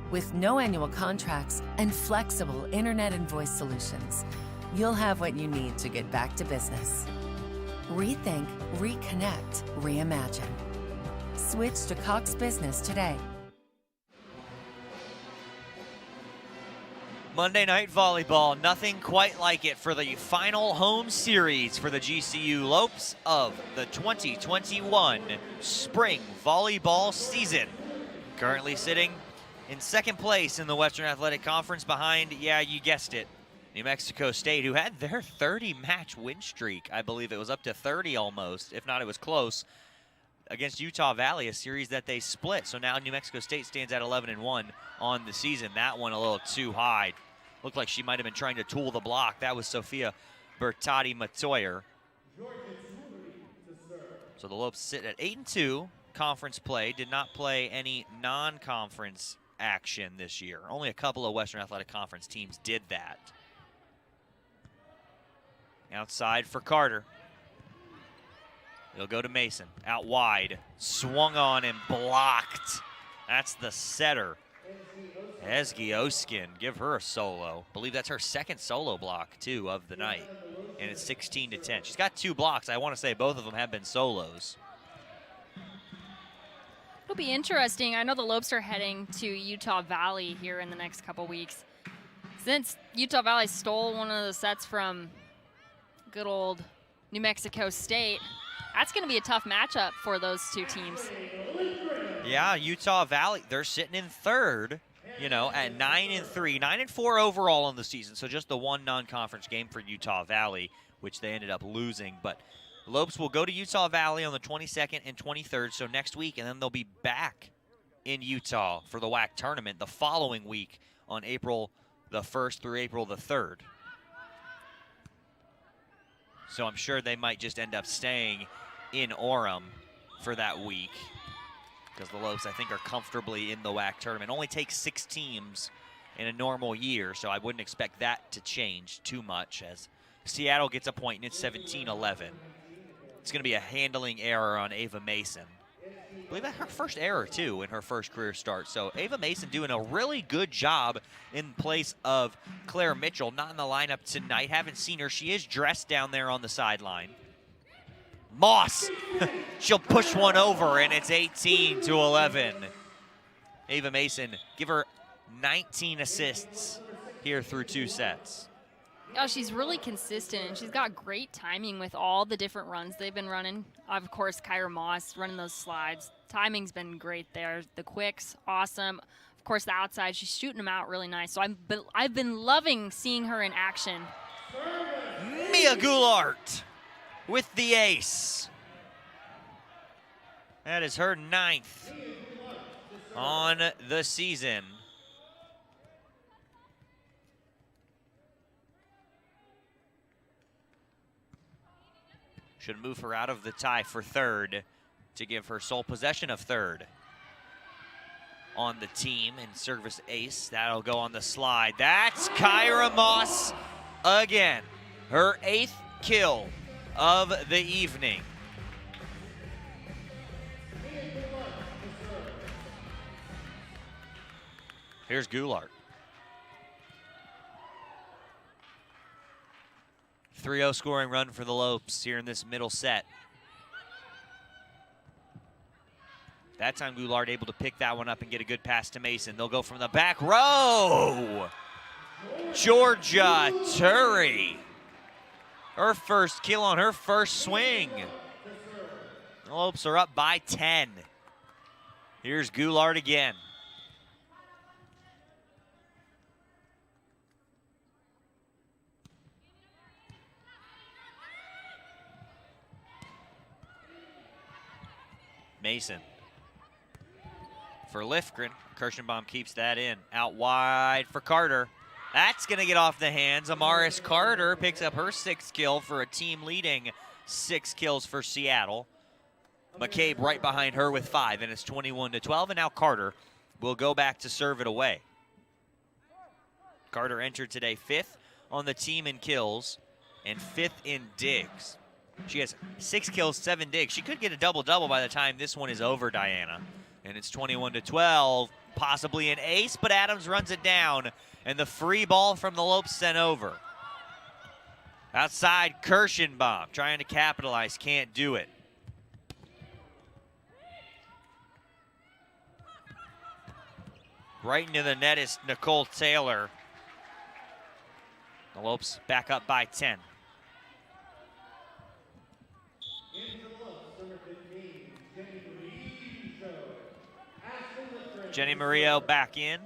With no annual contracts and flexible internet and voice solutions, you'll have what you need to get back to business. Rethink, reconnect, reimagine. Switch to Cox Business today. Monday Night Volleyball, nothing quite like it for the final home series for the GCU Lopes of the 2021 spring volleyball season. Currently sitting in second place in the Western Athletic Conference behind, yeah, you guessed it, New Mexico State, who had their 30-match win streak. I believe it was up to 30 almost, if not it was close, against Utah Valley, a series that they split. So now New Mexico State stands at 11-1 on the season. That one a little too high. Looked like she might have been trying to tool the block. That was Sophia Bertati-Matoyer. So the Lopes sit at 8-2 conference play. Did not play any non-conference action this year. Only a couple of Western Athletic Conference teams did that. Outside for Carter. It'll go to Mason. Out wide. Swung on and blocked. That's the setter. Ezgi Oskin, give her a solo. I believe that's her second solo block, too, of the night. and it's 16-10. She's got 2 blocks. I want to say both of them have been solos. It'll be interesting. I know the Lopes are heading to Utah Valley here in the next couple weeks. Since Utah Valley stole one of the sets from good old New Mexico State, that's going to be a tough matchup for those 2 teams. Yeah, Utah Valley, they're sitting in 3rd, you know, at 9-3, 9-4 overall in the season. So just the 1 non-conference game for Utah Valley, which they ended up losing. But Lopes will go to Utah Valley on the 22nd and 23rd, so next week, and then they'll be back in Utah for the WAC tournament the following week on April the 1st through April the 3rd. So I'm sure they might just end up staying in Orem for that week, because the Lopes, I think, are comfortably in the WAC tournament. Only takes 6 teams in a normal year, so I wouldn't expect that to change too much, as Seattle gets a point and it's 17-11. It's going to be a handling error on Ava Mason. I believe that's her first error, too, in her first career start. So Ava Mason doing a really good job in place of Claire Mitchell. Not in the lineup tonight. Haven't seen her. She is dressed down there on the sideline. Moss, she'll push one over, and it's 18-11. Ava Mason, give her 19 assists here through 2 sets. Oh, she's really consistent, and she's got great timing with all the different runs they've been running. Of course, Kyra Moss running those slides. Timing's been great there. The quicks, awesome. Of course, the outside, she's shooting them out really nice. So I've been loving seeing her in action. Mia Goulart with the ace. That is her 9th on the season. Should move her out of the tie for 3rd to give her sole possession of 3rd on the team and service ace. That'll go on the slide. That's Kyra Moss again. Her 8th kill of the evening. Here's Goulart. 3-0 scoring run for the Lopes here in this middle set. That time Goulart able to pick that one up and get a good pass to Mason. They'll go from the back row. Georgia Turry. Her first kill on her first swing. The Lopes are up by 10. Here's Goulart again. Mason for Lifgren. Kirschenbaum keeps that in. Out wide for Carter. That's going to get off the hands. Amaris Carter picks up her 6th kill for a team leading 6 kills for Seattle. McCabe right behind her with 5, and it's 21-12. And now Carter will go back to serve it away. Carter entered today 5th on the team in kills and 5th in digs. She has 6 kills, 7 digs. She could get a double-double by the time this one is over, Diana. And it's 21-12, possibly an ace, but Adams runs it down. And the free ball from the Lopes sent over. Outside, Kirschenbaum trying to capitalize, can't do it. Right into the net is Nicole Taylor. The Lopes back up by 10. Jenny Murillo back in.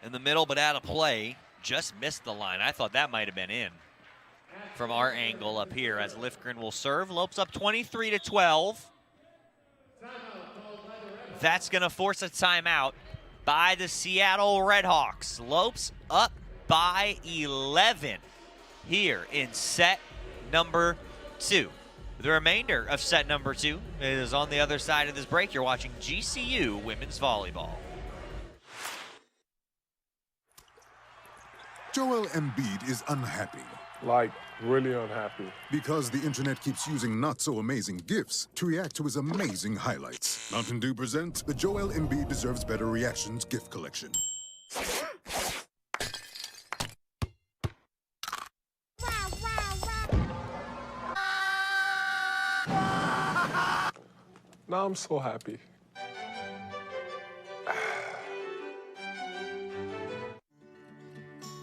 In the middle, but out of play. Just missed the line. I thought that might have been in from our angle up here as Lifgren will serve. Lopes up 23-12. That's going to force a timeout by the Seattle Redhawks. Lopes up by 11 here in set number 2. The remainder of set number 2 is on the other side of this break. You're watching GCU Women's Volleyball. Joel Embiid is unhappy. Like, really unhappy. Because the internet keeps using not-so-amazing GIFs to react to his amazing highlights. Mountain Dew presents the Joel Embiid Deserves Better Reactions gift collection. Now I'm so happy.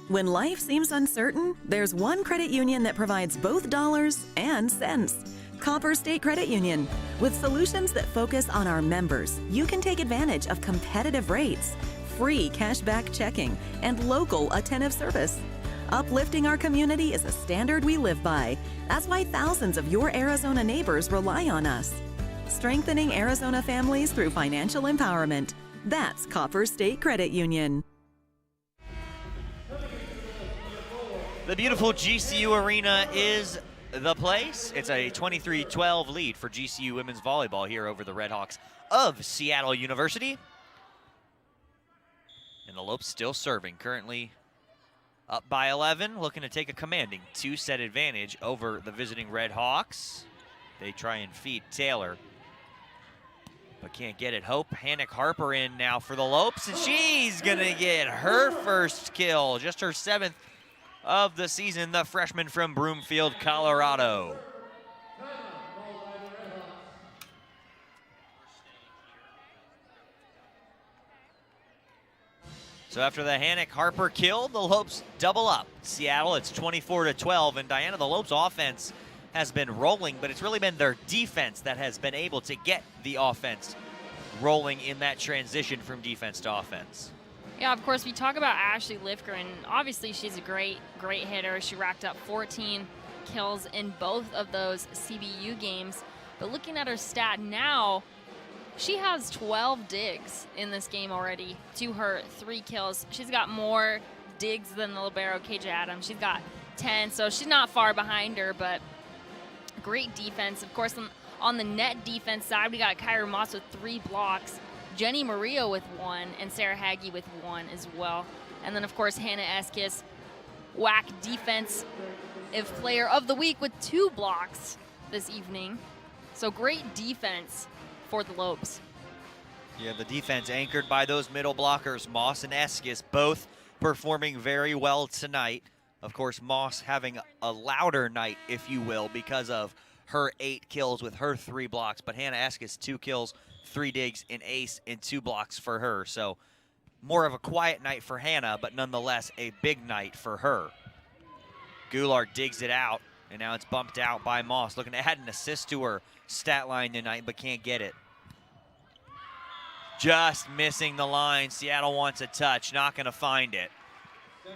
When life seems uncertain, there's one credit union that provides both dollars and cents. Copper State Credit Union. With solutions that focus on our members, you can take advantage of competitive rates, free cashback checking, and local attentive service. Uplifting our community is a standard we live by. That's why thousands of your Arizona neighbors rely on us. Strengthening Arizona families through financial empowerment. That's Copper State Credit Union. The beautiful GCU Arena is the place. It's a 23-12 lead for GCU women's volleyball here over the Redhawks of Seattle University. And the Lopes still serving, currently up by 11, looking to take a commanding two-set advantage over the visiting Redhawks. They try and feed Taylor, but can't get it. Hope Hannick Harper in now for the Lopes, and she's gonna get her first kill, just her 7th of the season, the freshman from Broomfield, Colorado. So after the Hannick Harper kill, the Lopes double up. Seattle, it's 24-12, and Diana, the Lopes offense has been rolling, but it's really been their defense that has been able to get the offense rolling in that transition from defense to offense. Yeah, of course, we talk about Ashley Lifgren. Obviously, she's a great hitter. She racked up 14 kills in both of those CBU games. But looking at her stat now, she has 12 digs in this game already to her 3 kills. She's got more digs than the libero, KJ Adams. She's got 10, so she's not far behind her, but great defense. Of course, on the net defense side, we got Kyra Moss with 3 blocks. Jenny Murillo with 1, and Sarah Hagge with 1 as well. And then, of course, Hannah Eskis, WAC Defensive Player of the Week with 2 blocks this evening. So great defense for the Lopes. Yeah, the defense anchored by those middle blockers, Moss and Eskis, both performing very well tonight. Of course, Moss having a louder night, if you will, because of her 8 kills with her 3 blocks, but Hannah Eskis 2 kills, 3 digs, an ace, and 2 blocks for her. So more of a quiet night for Hannah, but nonetheless a big night for her. Goulart digs it out, and now it's bumped out by Moss. Looking to add an assist to her stat line tonight, but can't get it. Just missing the line. Seattle wants a touch, not going to find it.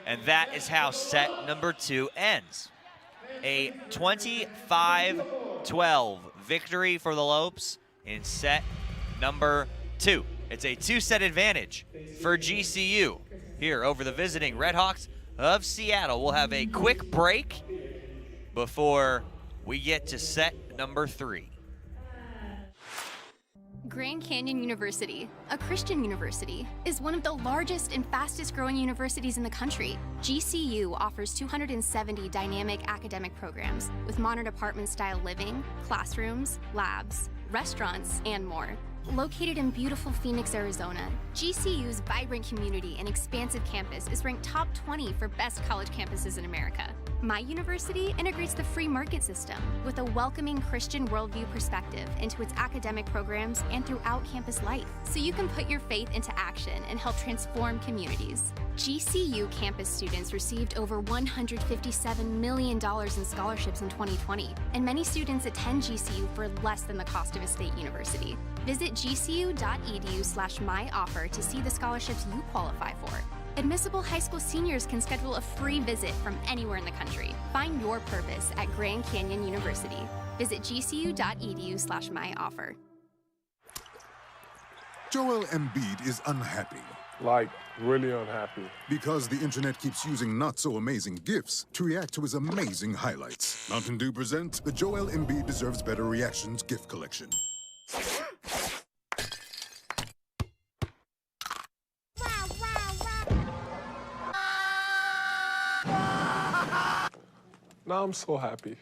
And that is how set number 2 ends. A 25-12 victory for the Lopes in set number 2. It's a 2-set advantage for GCU here over the visiting Redhawks of Seattle. We'll have a quick break before we get to set number 3. Grand Canyon University, a Christian university, is one of the largest and fastest growing universities in the country. GCU offers 270 dynamic academic programs with modern apartment-style living, classrooms, labs, restaurants, and more. Located in beautiful Phoenix, Arizona, GCU's vibrant community and expansive campus is ranked top 20 for best college campuses in America. My university integrates the free market system with a welcoming Christian worldview perspective into its academic programs and throughout campus life, so you can put your faith into action and help transform communities. GCU campus students received over $157 million in scholarships in 2020, and many students attend GCU for less than the cost of a state university. Visit gcu.edu/myoffer to see the scholarships you qualify for. Admissible high school seniors can schedule a free visit from anywhere in the country. Find your purpose at Grand Canyon University. Visit gcu.edu/myoffer. Joel Embiid is unhappy. Like, really unhappy. Because the internet keeps using not-so-amazing GIFs to react to his amazing highlights. Mountain Dew presents the Joel Embiid Deserves Better Reactions gift collection. Now I'm so happy.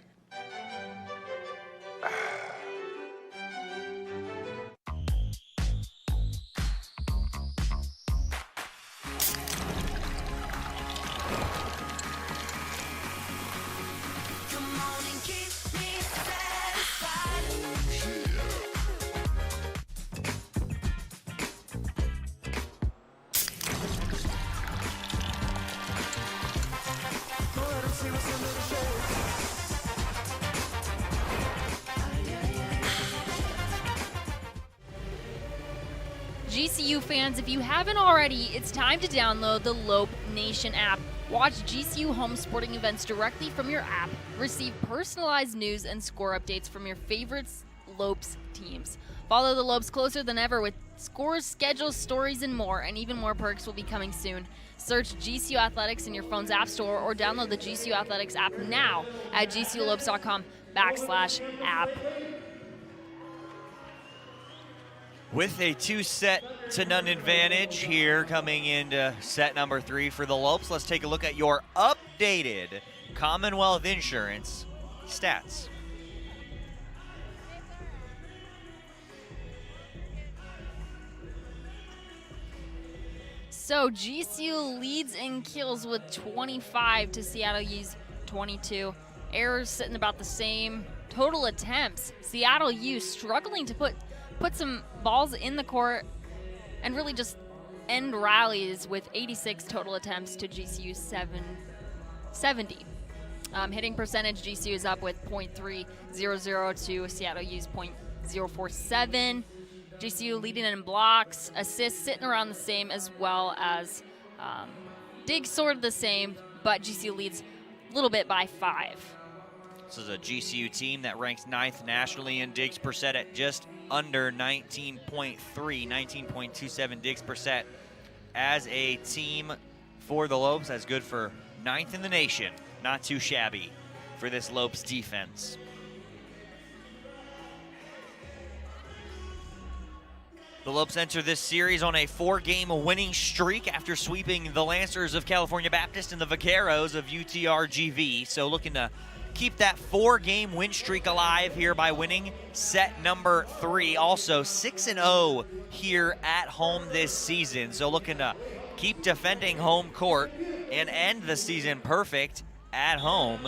GCU fans, if you haven't already, it's time to download the Lope Nation app. Watch GCU home sporting events directly from your app. Receive personalized news and score updates from your favorite Lopes teams. Follow the Lopes closer than ever with scores, schedules, stories, and more, and even more perks will be coming soon. Search GCU Athletics in your phone's app store or download the GCU Athletics app now at gculopes.com/app. With a 2-0 advantage here coming into set number 3 for the Lopes, let's take a look at your updated Commonwealth Insurance stats. So GCU leads in kills with 25 to Seattle U's 22. Errors sitting about the same. Total attempts, Seattle U struggling to put some balls in the court and really just end rallies with 86 total attempts to GCU 70. Hitting percentage, GCU is up with .300 to Seattle U's .047. GCU leading in blocks, assists sitting around the same, as well as digs sort of the same, but GCU leads a little bit by 5. This is a GCU team that ranks 9th nationally in digs per set at just under 19.3, 19.27 digs per set. As a team for the Lopes, that's good for 9th in the nation. Not too shabby for this Lopes defense. The Lopes enter this series on a 4-game winning streak after sweeping the Lancers of California Baptist and the Vaqueros of UTRGV. So looking to keep that 4-game win streak alive here by winning set number 3. Also 6-0 here at home this season. So looking to keep defending home court and end the season perfect at home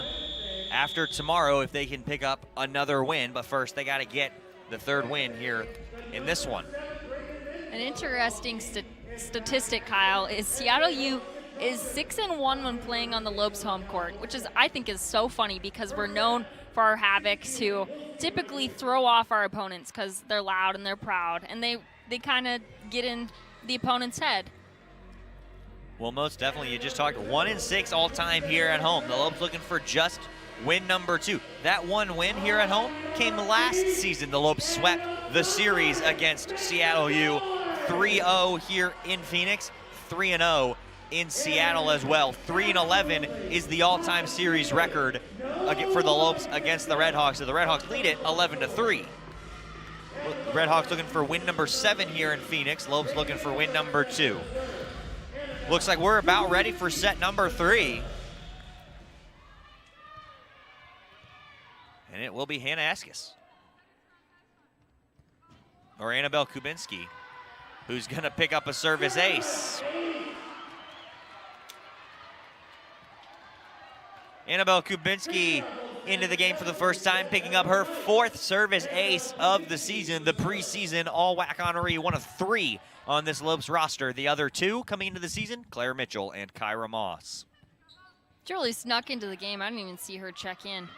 after tomorrow if they can pick up another win. But first, they got to get the 3rd win here in this one. An interesting statistic, Kyle, is Seattle U is 6-1 when playing on the Lopes home court, which I think is so funny because we're known for our Havocs who typically throw off our opponents because they're loud and they're proud, and they kind of get in the opponent's head. Well, most definitely. You just talked 1-6 all-time here at home. The Lopes looking for just win number 2. That one win here at home came last season. The Lopes swept the series against Seattle U 3-0 here in Phoenix, 3-0 in Seattle as well. 3-11 is the all-time series record for the Lopes against the Redhawks. So the Redhawks lead it 11-3. The Redhawks looking for win number 7 here in Phoenix. Lopes looking for win number 2. Looks like we're about ready for set number 3. And it will be Hannah Eskis. Or Annabelle Kubinski, who's going to pick up a service ace. Annabelle Kubinski into the game for the first time, picking up her 4th service ace of the season. The preseason all-WAC honoree, one of 3 on this Lopes roster. The other 2 coming into the season, Claire Mitchell and Kyra Moss. She really snuck into the game. I didn't even see her check in.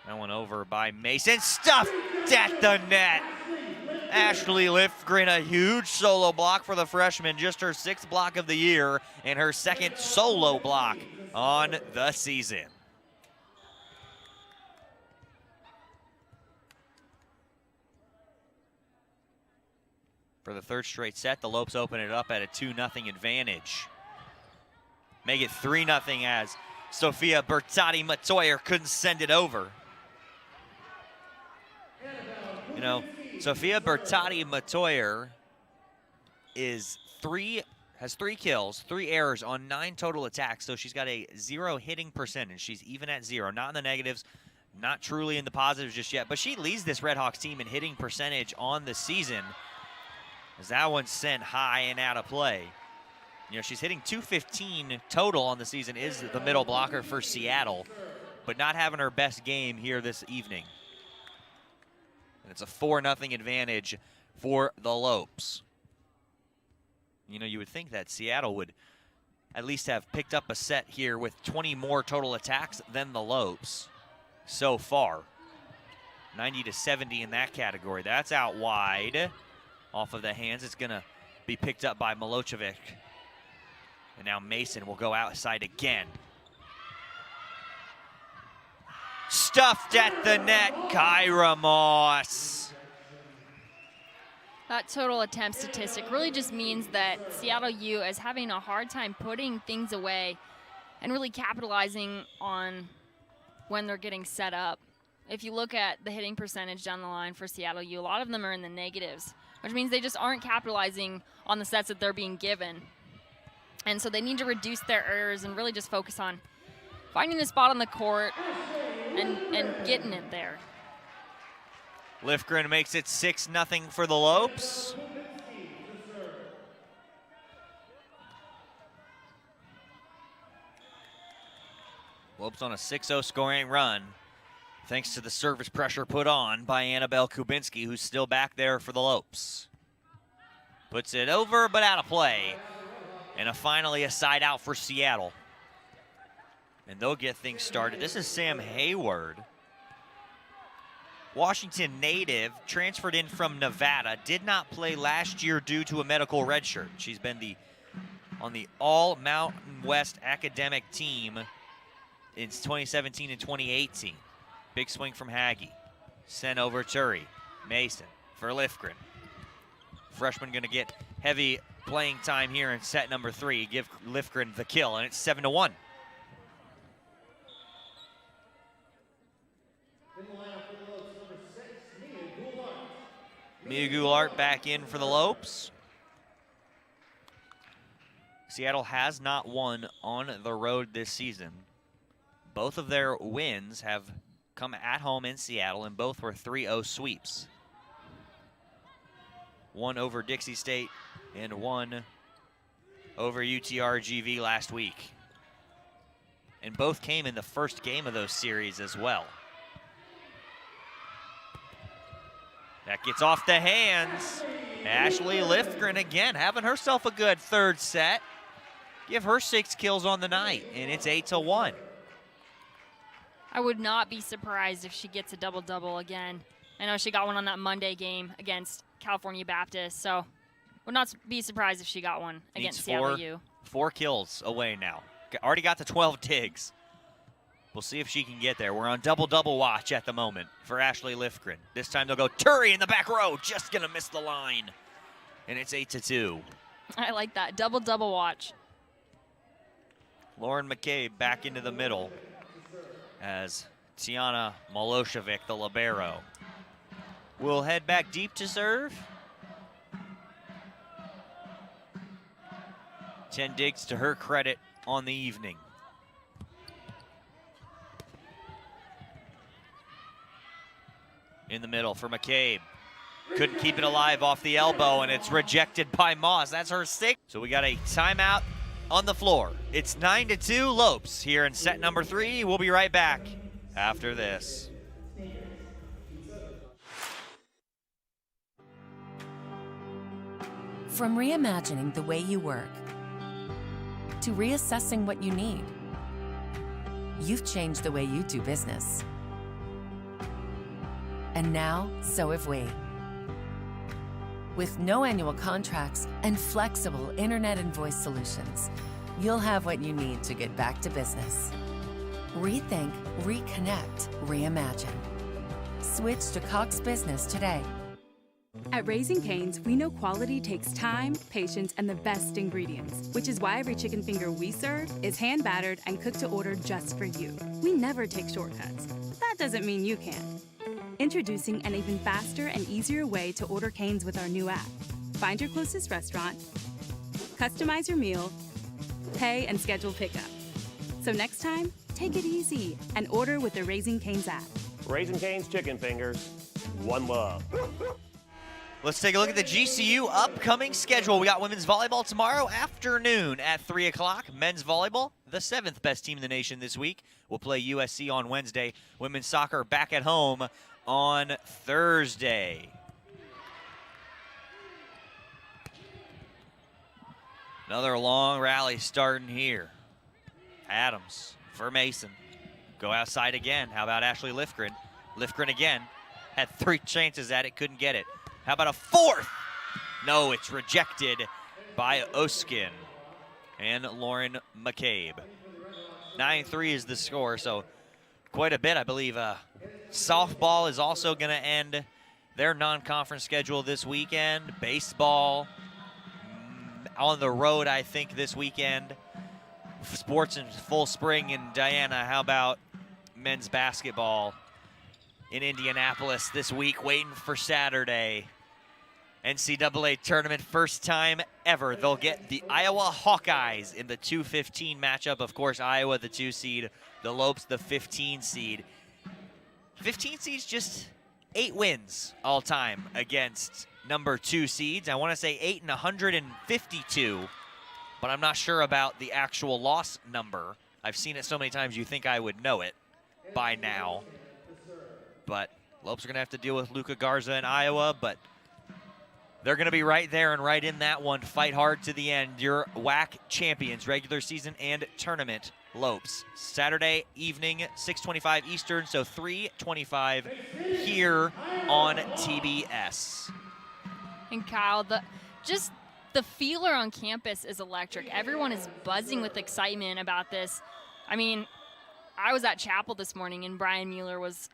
That one over by Mason, stuffed at the net. Ashley Lifgren, a huge solo block for the freshman, just her 6th block of the year and her 2nd solo block on the season. For the 3rd straight set, the Lopes open it up at a 2-0 advantage. Make it 3-0 as Sophia Bertati-Matoyer couldn't send it over. You know, Sophia Bertati-Matoyer has has 3 kills, 3 errors on 9 total attacks, so she's got a 0 hitting percentage. She's even at 0, not in the negatives, not truly in the positives just yet, but she leads this Red Hawks team in hitting percentage on the season, as that one's sent high and out of play. You know, she's hitting 215 total on the season, is the middle blocker for Seattle, but not having her best game here this evening. And it's a 4-0 advantage for the Lopes. You know, you would think that Seattle would at least have picked up a set here with 20 more total attacks than the Lopes so far. 90-70 in that category. That's out wide off of the hands. It's going to be picked up by Milojevic. And now Mason will go outside again. Stuffed at the net, Kyra Moss. That total attempt statistic really just means that Seattle U is having a hard time putting things away and really capitalizing on when they're getting set up. If you look at the hitting percentage down the line for Seattle U, a lot of them are in the negatives, which means they just aren't capitalizing on the sets that they're being given. And so they need to reduce their errors and really just focus on finding the spot on the court and getting it there. Lifgren makes it 6-0 for the Lopes. Lopes on a 6-0 scoring run, thanks to the service pressure put on by Annabelle Kubinski, who's still back there for the Lopes. Puts it over, but out of play. And finally a side out for Seattle. And they'll get things started. This is Sam Hayward. Washington native, transferred in from Nevada, did not play last year due to a medical redshirt. She's been on the All Mountain West academic team in 2017 and 2018. Big swing from Haggie. Sent over Turi. Mason for Lifgren. Freshman going to get heavy playing time here in set number 3. Give Lifgren the kill, and it's 7-1. Mia Goulart back in for the Lopes. Seattle has not won on the road this season. Both of their wins have come at home in Seattle, and both were 3-0 sweeps. One over Dixie State and one over UTRGV last week. And both came in the first game of those series as well. That gets off the hands. Ashley Lifgren again having herself a good third set. Give her 6 kills on the night, and it's 8-1. I would not be surprised if she gets a double-double again. I know she got one on that Monday game against California Baptist, so would not be surprised if she got one against Seattle U. 4 kills away now. Already got to 12 digs. We'll see if she can get there. We're on double-double watch at the moment for Ashley Lifgren. This time they'll go Turi in the back row, just gonna miss the line. And it's 8-2. I like that, double-double watch. Lauren McCabe back into the middle as Tiana Milojevic, the libero, will head back deep to serve. 10 digs to her credit on the evening. In the middle for McCabe. Couldn't keep it alive off the elbow, and it's rejected by Moss. That's her 6th. So we got a timeout on the floor. It's 9-2 Lopes here in set number 3. We'll be right back after this. From reimagining the way you work to reassessing what you need, you've changed the way you do business. And now, so have we. With no annual contracts and flexible internet and voice solutions, you'll have what you need to get back to business. Rethink, reconnect, reimagine. Switch to Cox Business today. At Raising Cane's, we know quality takes time, patience, and the best ingredients, which is why every chicken finger we serve is hand-battered and cooked to order just for you. We never take shortcuts, but that doesn't mean you can. Introducing an even faster and easier way to order Cane's with our new app. Find your closest restaurant, customize your meal, pay, and schedule pickup. So next time, take it easy and order with the Raising Cane's app. Raising Cane's Chicken Fingers, one love. Let's take a look at the GCU upcoming schedule. We got women's volleyball tomorrow afternoon at 3 o'clock. Men's volleyball, the 7th best team in the nation this week, will play USC on Wednesday. Women's soccer back at home on Thursday. Another long rally starting here. Adams for Mason. Go outside again. How about Ashley Lifgren? Lifgren again. Had 3 chances at it, couldn't get it. How about a 4th? No, it's rejected by Oskin and Lauren McCabe. 9-3 is the score, so quite a bit, I believe. Softball is also going to end their non-conference schedule this weekend. Baseball on the road, I think, this weekend. Sports in full spring. And Diana, how about men's basketball in Indianapolis this week, waiting for Saturday? NCAA tournament, first time ever. They'll get the Iowa Hawkeyes in the 2-15 matchup. Of course, Iowa, the 2 seed, the Lopes, the 15 seed. 15 seeds, just 8 wins all time against number 2 seeds. I want to say 8 and 152, but I'm not sure about the actual loss number. I've seen it so many times you think I would know it by now. But Lopes are going to have to deal with Luca Garza in Iowa, but they're going to be right there and right in that one. Fight hard to the end. Your WAC champions, regular season and tournament, Lopes. Saturday evening, 6:25 Eastern, so 3:25 here on TBS. And Kyle, just the feeler on campus is electric. Everyone is buzzing with excitement about this. I mean, I was at chapel this morning, and Brian Mueller was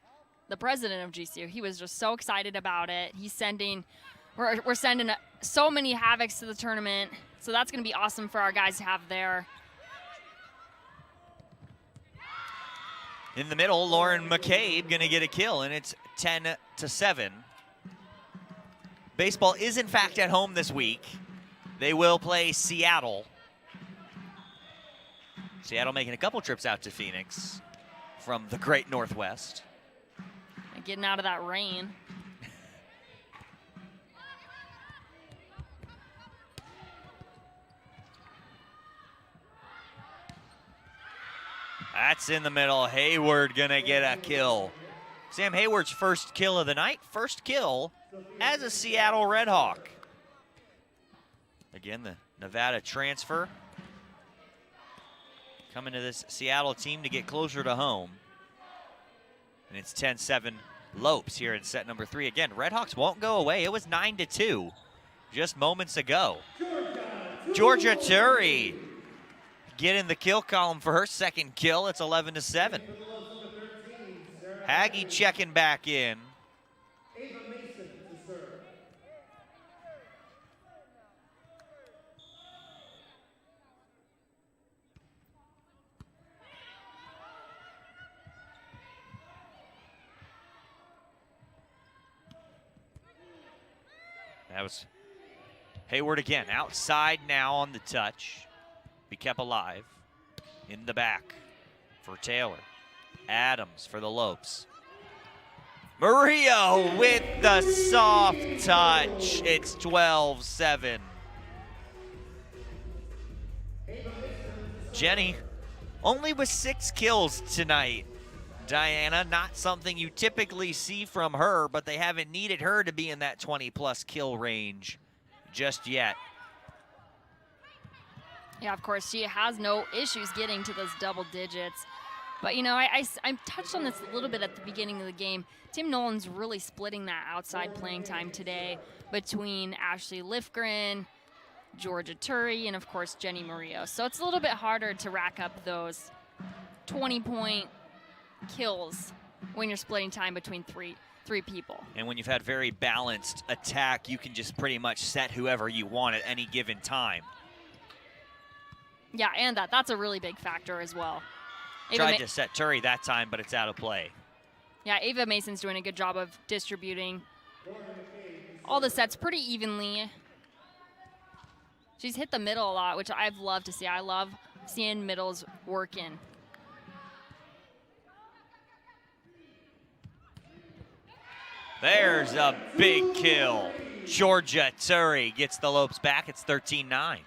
the president of GCU. He was just so excited about it. We're sending so many Havocs to the tournament, so that's going to be awesome for our guys to have there. In the middle, Lauren McCabe going to get a kill, and it's 10-7. Baseball is, in fact, at home this week. They will play Seattle. Seattle making a couple trips out to Phoenix from the great Northwest. And getting out of that rain. That's in the middle. Hayward gonna get a kill. Sam Hayward's first kill of the night. First kill as a Seattle Redhawk. Again, the Nevada transfer coming to this Seattle team to get closer to home. And it's 10-7 Lopes here in set number 3. Again, Redhawks won't go away. It was 9-2 just moments ago. Georgia Turi get in the kill column for her second kill. It's 11-7. Haggie checking back in. That was Hayward again, outside now on the touch. Be kept alive. In the back for Taylor. Adams for the Lopes. Murillo with the soft touch. It's 12-7. Jenny only with 6 kills tonight. Diana, not something you typically see from her, but they haven't needed her to be in that 20-plus kill range just yet. Yeah, of course, she has no issues getting to those double digits. But, you know, I touched on this a little bit at the beginning of the game. Tim Nolan's really splitting that outside playing time today between Ashley Lifgren, Georgia Turi, and, of course, Jenny Murillo. So it's a little bit harder to rack up those 20-point kills when you're splitting time between three people. And when you've had very balanced attack, you can just pretty much set whoever you want at any given time. Yeah, and that's a really big factor as well. Tried to set Turi that time, but it's out of play. Yeah, Ava Mason's doing a good job of distributing all the sets pretty evenly. She's hit the middle a lot, which I've loved to see. I love seeing middles working. There's a big kill. Georgia Turi gets the Lopes back. It's 13-9.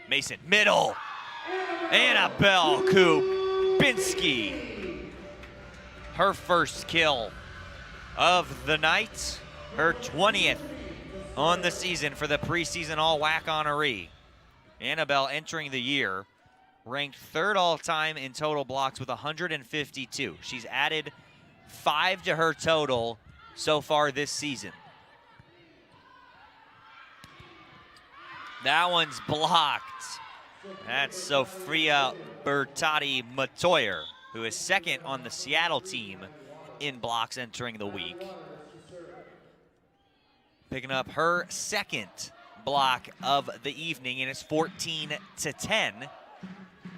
Mason, middle. Annabelle Kubinski. Her first kill of the night. Her 20th on the season for the preseason all-WAC honoree. Annabelle entering the year ranked 3rd all-time in total blocks with 152. She's added 5 to her total so far this season. That one's blocked. That's Sofia Bertati Matoyer, who is 2nd on the Seattle team in blocks entering the week. Picking up her 2nd block of the evening, and it's 14-10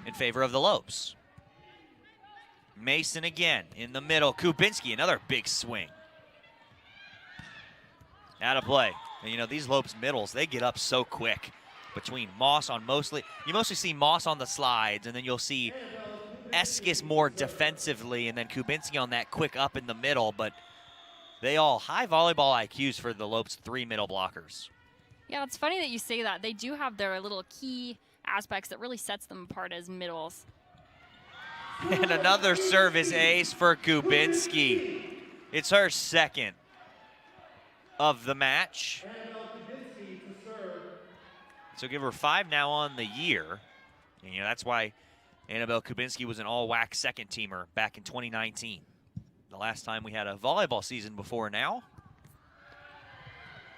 in favor of the Lopes. Mason again in the middle. Kubinski, another big swing. Out of play. And, you know, these Lopes middles, they get up so quick. Between Moss on you mostly see Moss on the slides, and then you'll see Eskis more defensively, and then Kubinski on that quick up in the middle, but they all high volleyball IQs for the Lopes 3 middle blockers. Yeah, it's funny that you say that. They do have their little key aspects that really sets them apart as middles. And another service ace for Kubinski. It's her 2nd of the match. So give her 5 now on the year. And, you know, that's why Annabelle Kubinski was an all-WAC 2nd teamer back in 2019. The last time we had a volleyball season before now.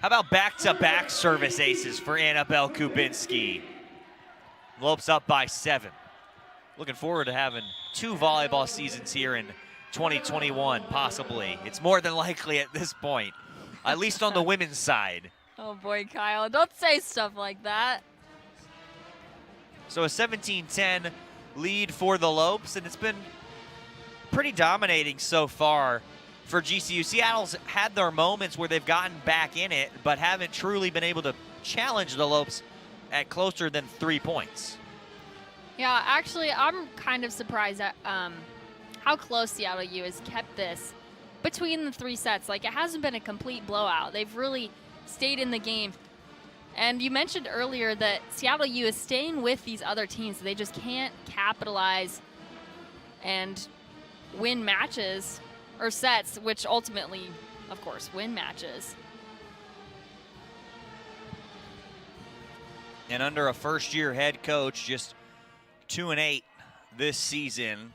How about back-to-back service aces for Annabelle Kubinski? Lopes up by 7. Looking forward to having 2 volleyball seasons here in 2021, possibly. It's more than likely at this point, at least on the women's side. Oh boy, Kyle, don't say stuff like that. So a 17-10 lead for the Lopes, and it's been pretty dominating so far for GCU. Seattle's had their moments where they've gotten back in it, but haven't truly been able to challenge the Lopes at closer than 3 points. Yeah, actually, I'm kind of surprised at how close Seattle U has kept this between the 3 sets. Like, it hasn't been a complete blowout. They've really stayed in the game. And you mentioned earlier that Seattle U is staying with these other teams. They just can't capitalize and win matches or sets, which ultimately, of course, win matches. And under a first-year head coach, just 2-8 this season.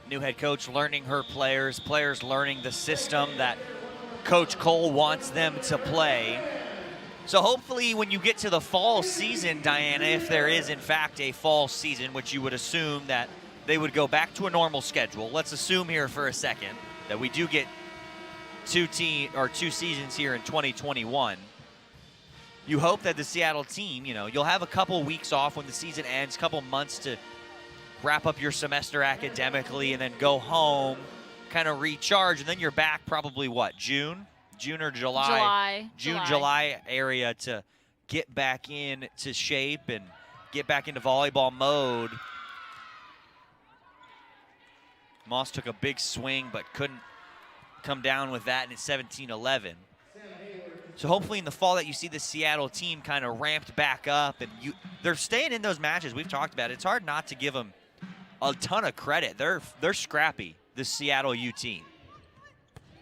New head coach learning her players, players learning the system that Coach Cole wants them to play. So hopefully when you get to the fall season, Diana, if there is in fact a fall season, which you would assume that they would go back to a normal schedule. Let's assume here for a second that we do get 2 seasons here in 2021. You hope that the Seattle team, you know, you'll have a couple weeks off when the season ends, couple months to wrap up your semester academically and then go home, kind of recharge, and then you're back probably what, June or July? July area to get back into shape and get back into volleyball mode. Moss took a big swing but couldn't come down with that in 17-11. So hopefully in the fall that you see the Seattle team kind of ramped back up, and they're staying in those matches. We've talked about it. It's hard not to give them a ton of credit. They're scrappy, the Seattle U team.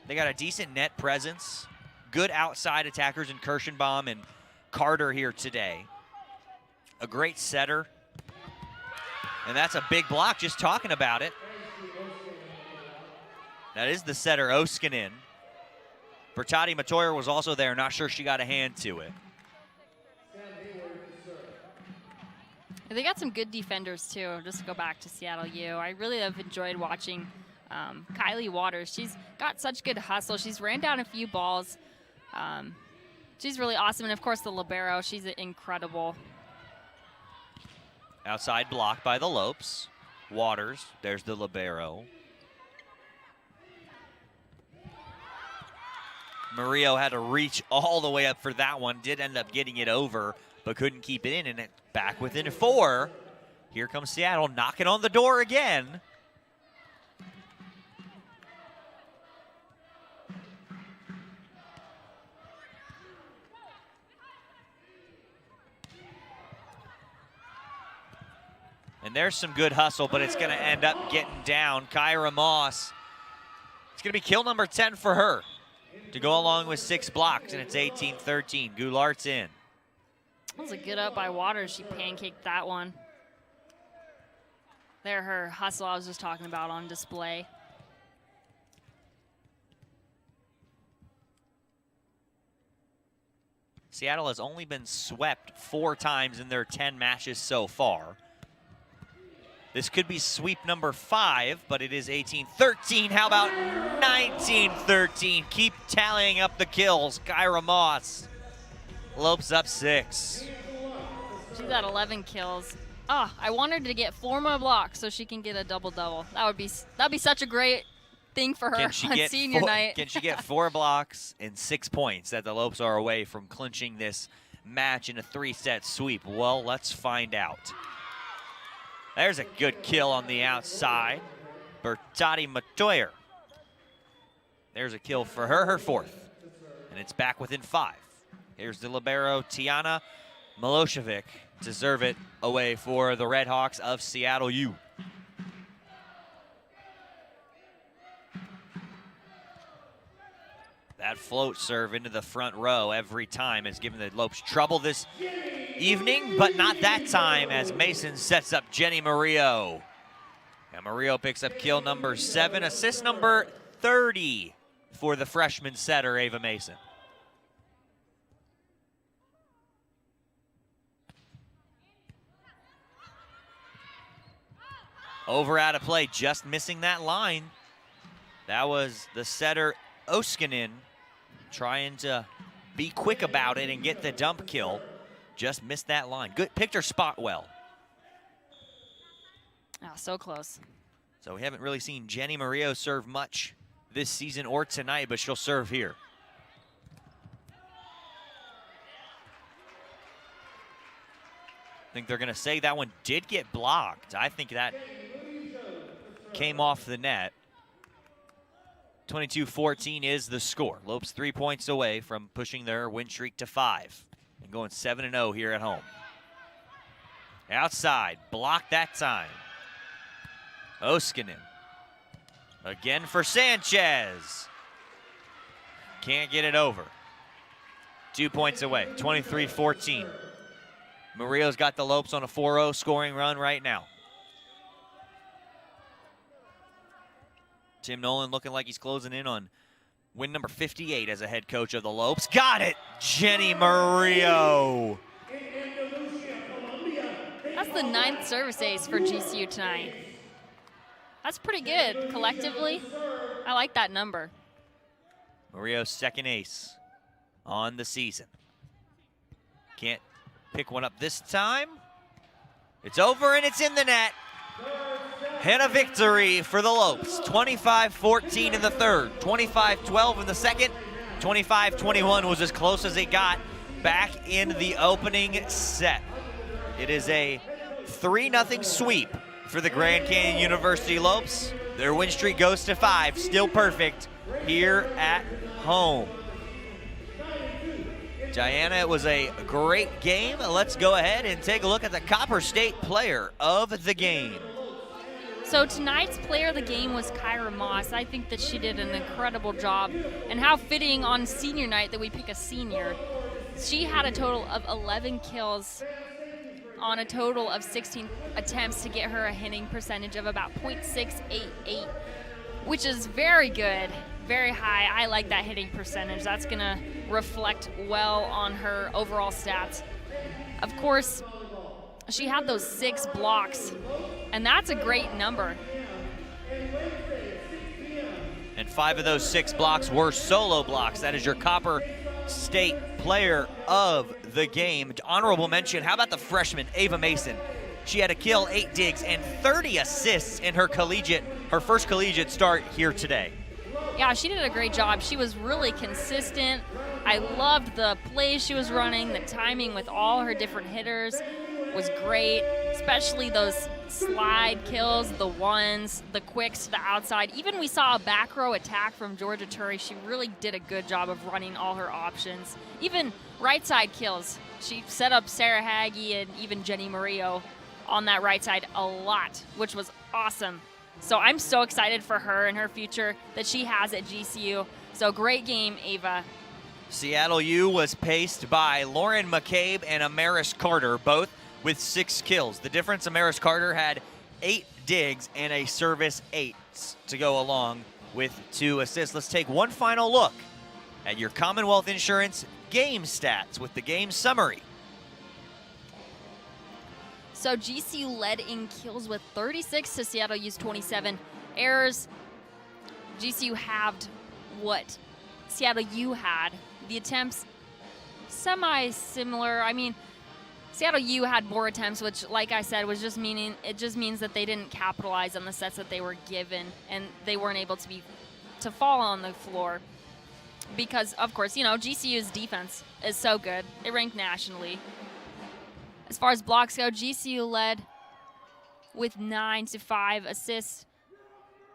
They got a decent net presence, good outside attackers in Kirschenbaum and Carter here today. A great setter. And that's a big block, just talking about it. That is the setter, Oskanen. Bertati Matoyer was also there. Not sure she got a hand to it. They got some good defenders, too, just to go back to Seattle U. I really have enjoyed watching Kylie Waters. She's got such good hustle. She's ran down a few balls. She's really awesome, and of course the libero, she's incredible. Outside block by the Lopes. Waters, there's the libero. Murillo had to reach all the way up for that one. Did end up getting it over, but couldn't keep it in, and it back within 4. Here comes Seattle knocking on the door again. And there's some good hustle, but it's going to end up getting down. Kyra Moss. It's going to be kill number 10 for her to go along with 6 blocks, and it's 18-13. Goulart's in. That was a good up by Waters. She pancaked that one. There, her hustle I was just talking about on display. Seattle has only been swept 4 times in their 10 matches so far. This could be sweep number 5, but it is 18-13. How about 19-13? Keep tallying up the kills. Kyra Moss. Lopes up 6. She's at 11 kills. Oh, I want her to get 4 more blocks so she can get a double-double. That'd be such a great thing for her on senior night. Can she get 4 blocks and 6 points that the Lopes are away from clinching this match in a 3-set sweep? Well, let's find out. There's a good kill on the outside. Bertati Matoyer. There's a kill for her 4th. And it's back within 5. Here's the libero, Tiana Milosevic, to serve it away for the Red Hawks of Seattle U. That float serve into the front row every time has given the Lopes trouble this evening, but not that time as Mason sets up Jenny Murillo. And Murillo picks up kill number 7, assist number 30 for the freshman setter, Ava Mason. Over out of play, just missing that line. That was the setter, Oskanen, trying to be quick about it and get the dump kill. Just missed that line. Good, picked her spot well. Oh, so close. So we haven't really seen Jenny Murillo serve much this season or tonight, but she'll serve here. I think they're gonna say that one did get blocked. I think that came off the net. 22-14 is the score. Lopes 3 points away from pushing their win streak to 5 and going 7-0 here at home. Outside, blocked that time. Oskanen. Again for Sanchez. Can't get it over. 2 points away, 23-14. Murillo's got the Lopes on a 4-0 scoring run right now. Tim Nolan looking like he's closing in on win number 58 as a head coach of the Lopes. Got it, Jenny Murillo. That's the 9th service ace for GCU tonight. That's pretty good collectively. I like that number. Murillo's 2nd ace on the season. Can't pick one up this time. It's over and it's in the net. And a victory for the Lopes. 25-14 in the 3rd, 25-12 in the 2nd. 25-21 was as close as it got back in the opening set. It is a 3-0 sweep for the Grand Canyon University Lopes. Their win streak goes to 5, still perfect here at home. Diana, it was a great game. Let's go ahead and take a look at the Copper State player of the game. So tonight's player of the game was Kyra Moss. I think that she did an incredible job, and how fitting on senior night that we pick a senior. She had a total of 11 kills on a total of 16 attempts to get her a hitting percentage of about .688, which is very good, very high. I like that hitting percentage. That's gonna reflect well on her overall stats. Of course, she had those 6 blocks, and that's a great number. And and 5 of those 6 blocks were solo blocks. That is your Copper State Player of the Game. Honorable mention, how about the freshman, Ava Mason? She had a kill, 8 digs, and 30 assists in her first collegiate start here today. Yeah, she did a great job. She was really consistent. I loved the plays she was running. The timing with all her different hitters was great, especially those slide kills, the ones, the quicks to the outside. Even we saw a back row attack from Georgia Turi. She really did a good job of running all her options. Even right side kills. She set up Sarah Haggie and even Jenny Murillo on that right side a lot, which was awesome. So I'm so excited for her and her future that she has at GCU. So great game, Ava. Seattle U was paced by Lauren McCabe and Amaris Carter, both with 6 kills. The difference, Amaris Carter had 8 digs and a service 8 to go along with 2 assists. Let's take one final look at your Commonwealth Insurance game stats with the game summary. So GCU led in kills with 36 to Seattle U's 27. Errors, GCU halved what Seattle U had. The attempts, semi-similar. I mean, Seattle U had more attempts, which, like I said, was it just means that they didn't capitalize on the sets that they were given, and they weren't able to fall on the floor. Because, of course, GCU's defense is so good. It ranked nationally. As far as blocks go, GCU led with 9 to 5 assists.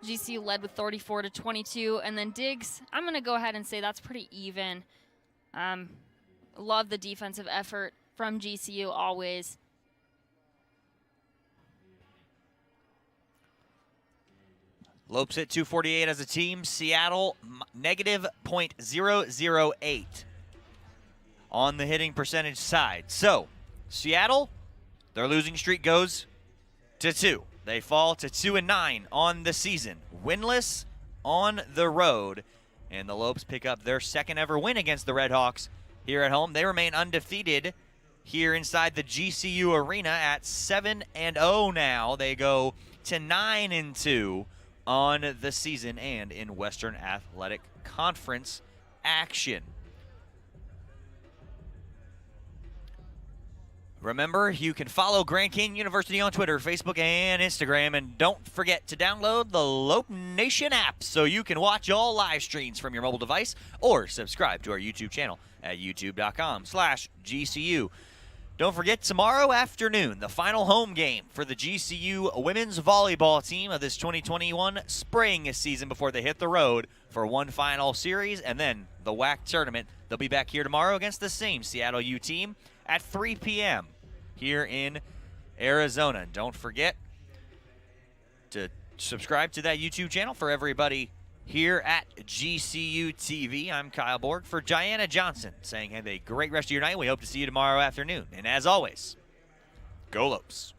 GCU led with 34 to 22. And then digs, I'm going to go ahead and say that's pretty even. Love the defensive effort from GCU always. Lopes at 248 as a team. Seattle negative .008 on the hitting percentage side. So Seattle, their losing streak goes to 2. They fall to 2-9 on the season, winless on the road, and the Lopes pick up their second ever win against the Redhawks here at home. They remain undefeated here inside the GCU arena at 7-0 now. They go to 9-2 on the season and in Western Athletic Conference action. Remember, you can follow Grand Canyon University on Twitter, Facebook, and Instagram. And don't forget to download the Lope Nation app so you can watch all live streams from your mobile device or subscribe to our YouTube channel at youtube.com/GCU. Don't forget, tomorrow afternoon, the final home game for the GCU women's volleyball team of this 2021 spring season before they hit the road for one final series and then the WAC tournament. They'll be back here tomorrow against the same Seattle U team at 3 p.m. here in Arizona. And don't forget to subscribe to that YouTube channel for everybody here at GCU TV. I'm Kyle Borg for Gianna Johnson saying have a great rest of your night. We hope to see you tomorrow afternoon. And as always, go Lopes.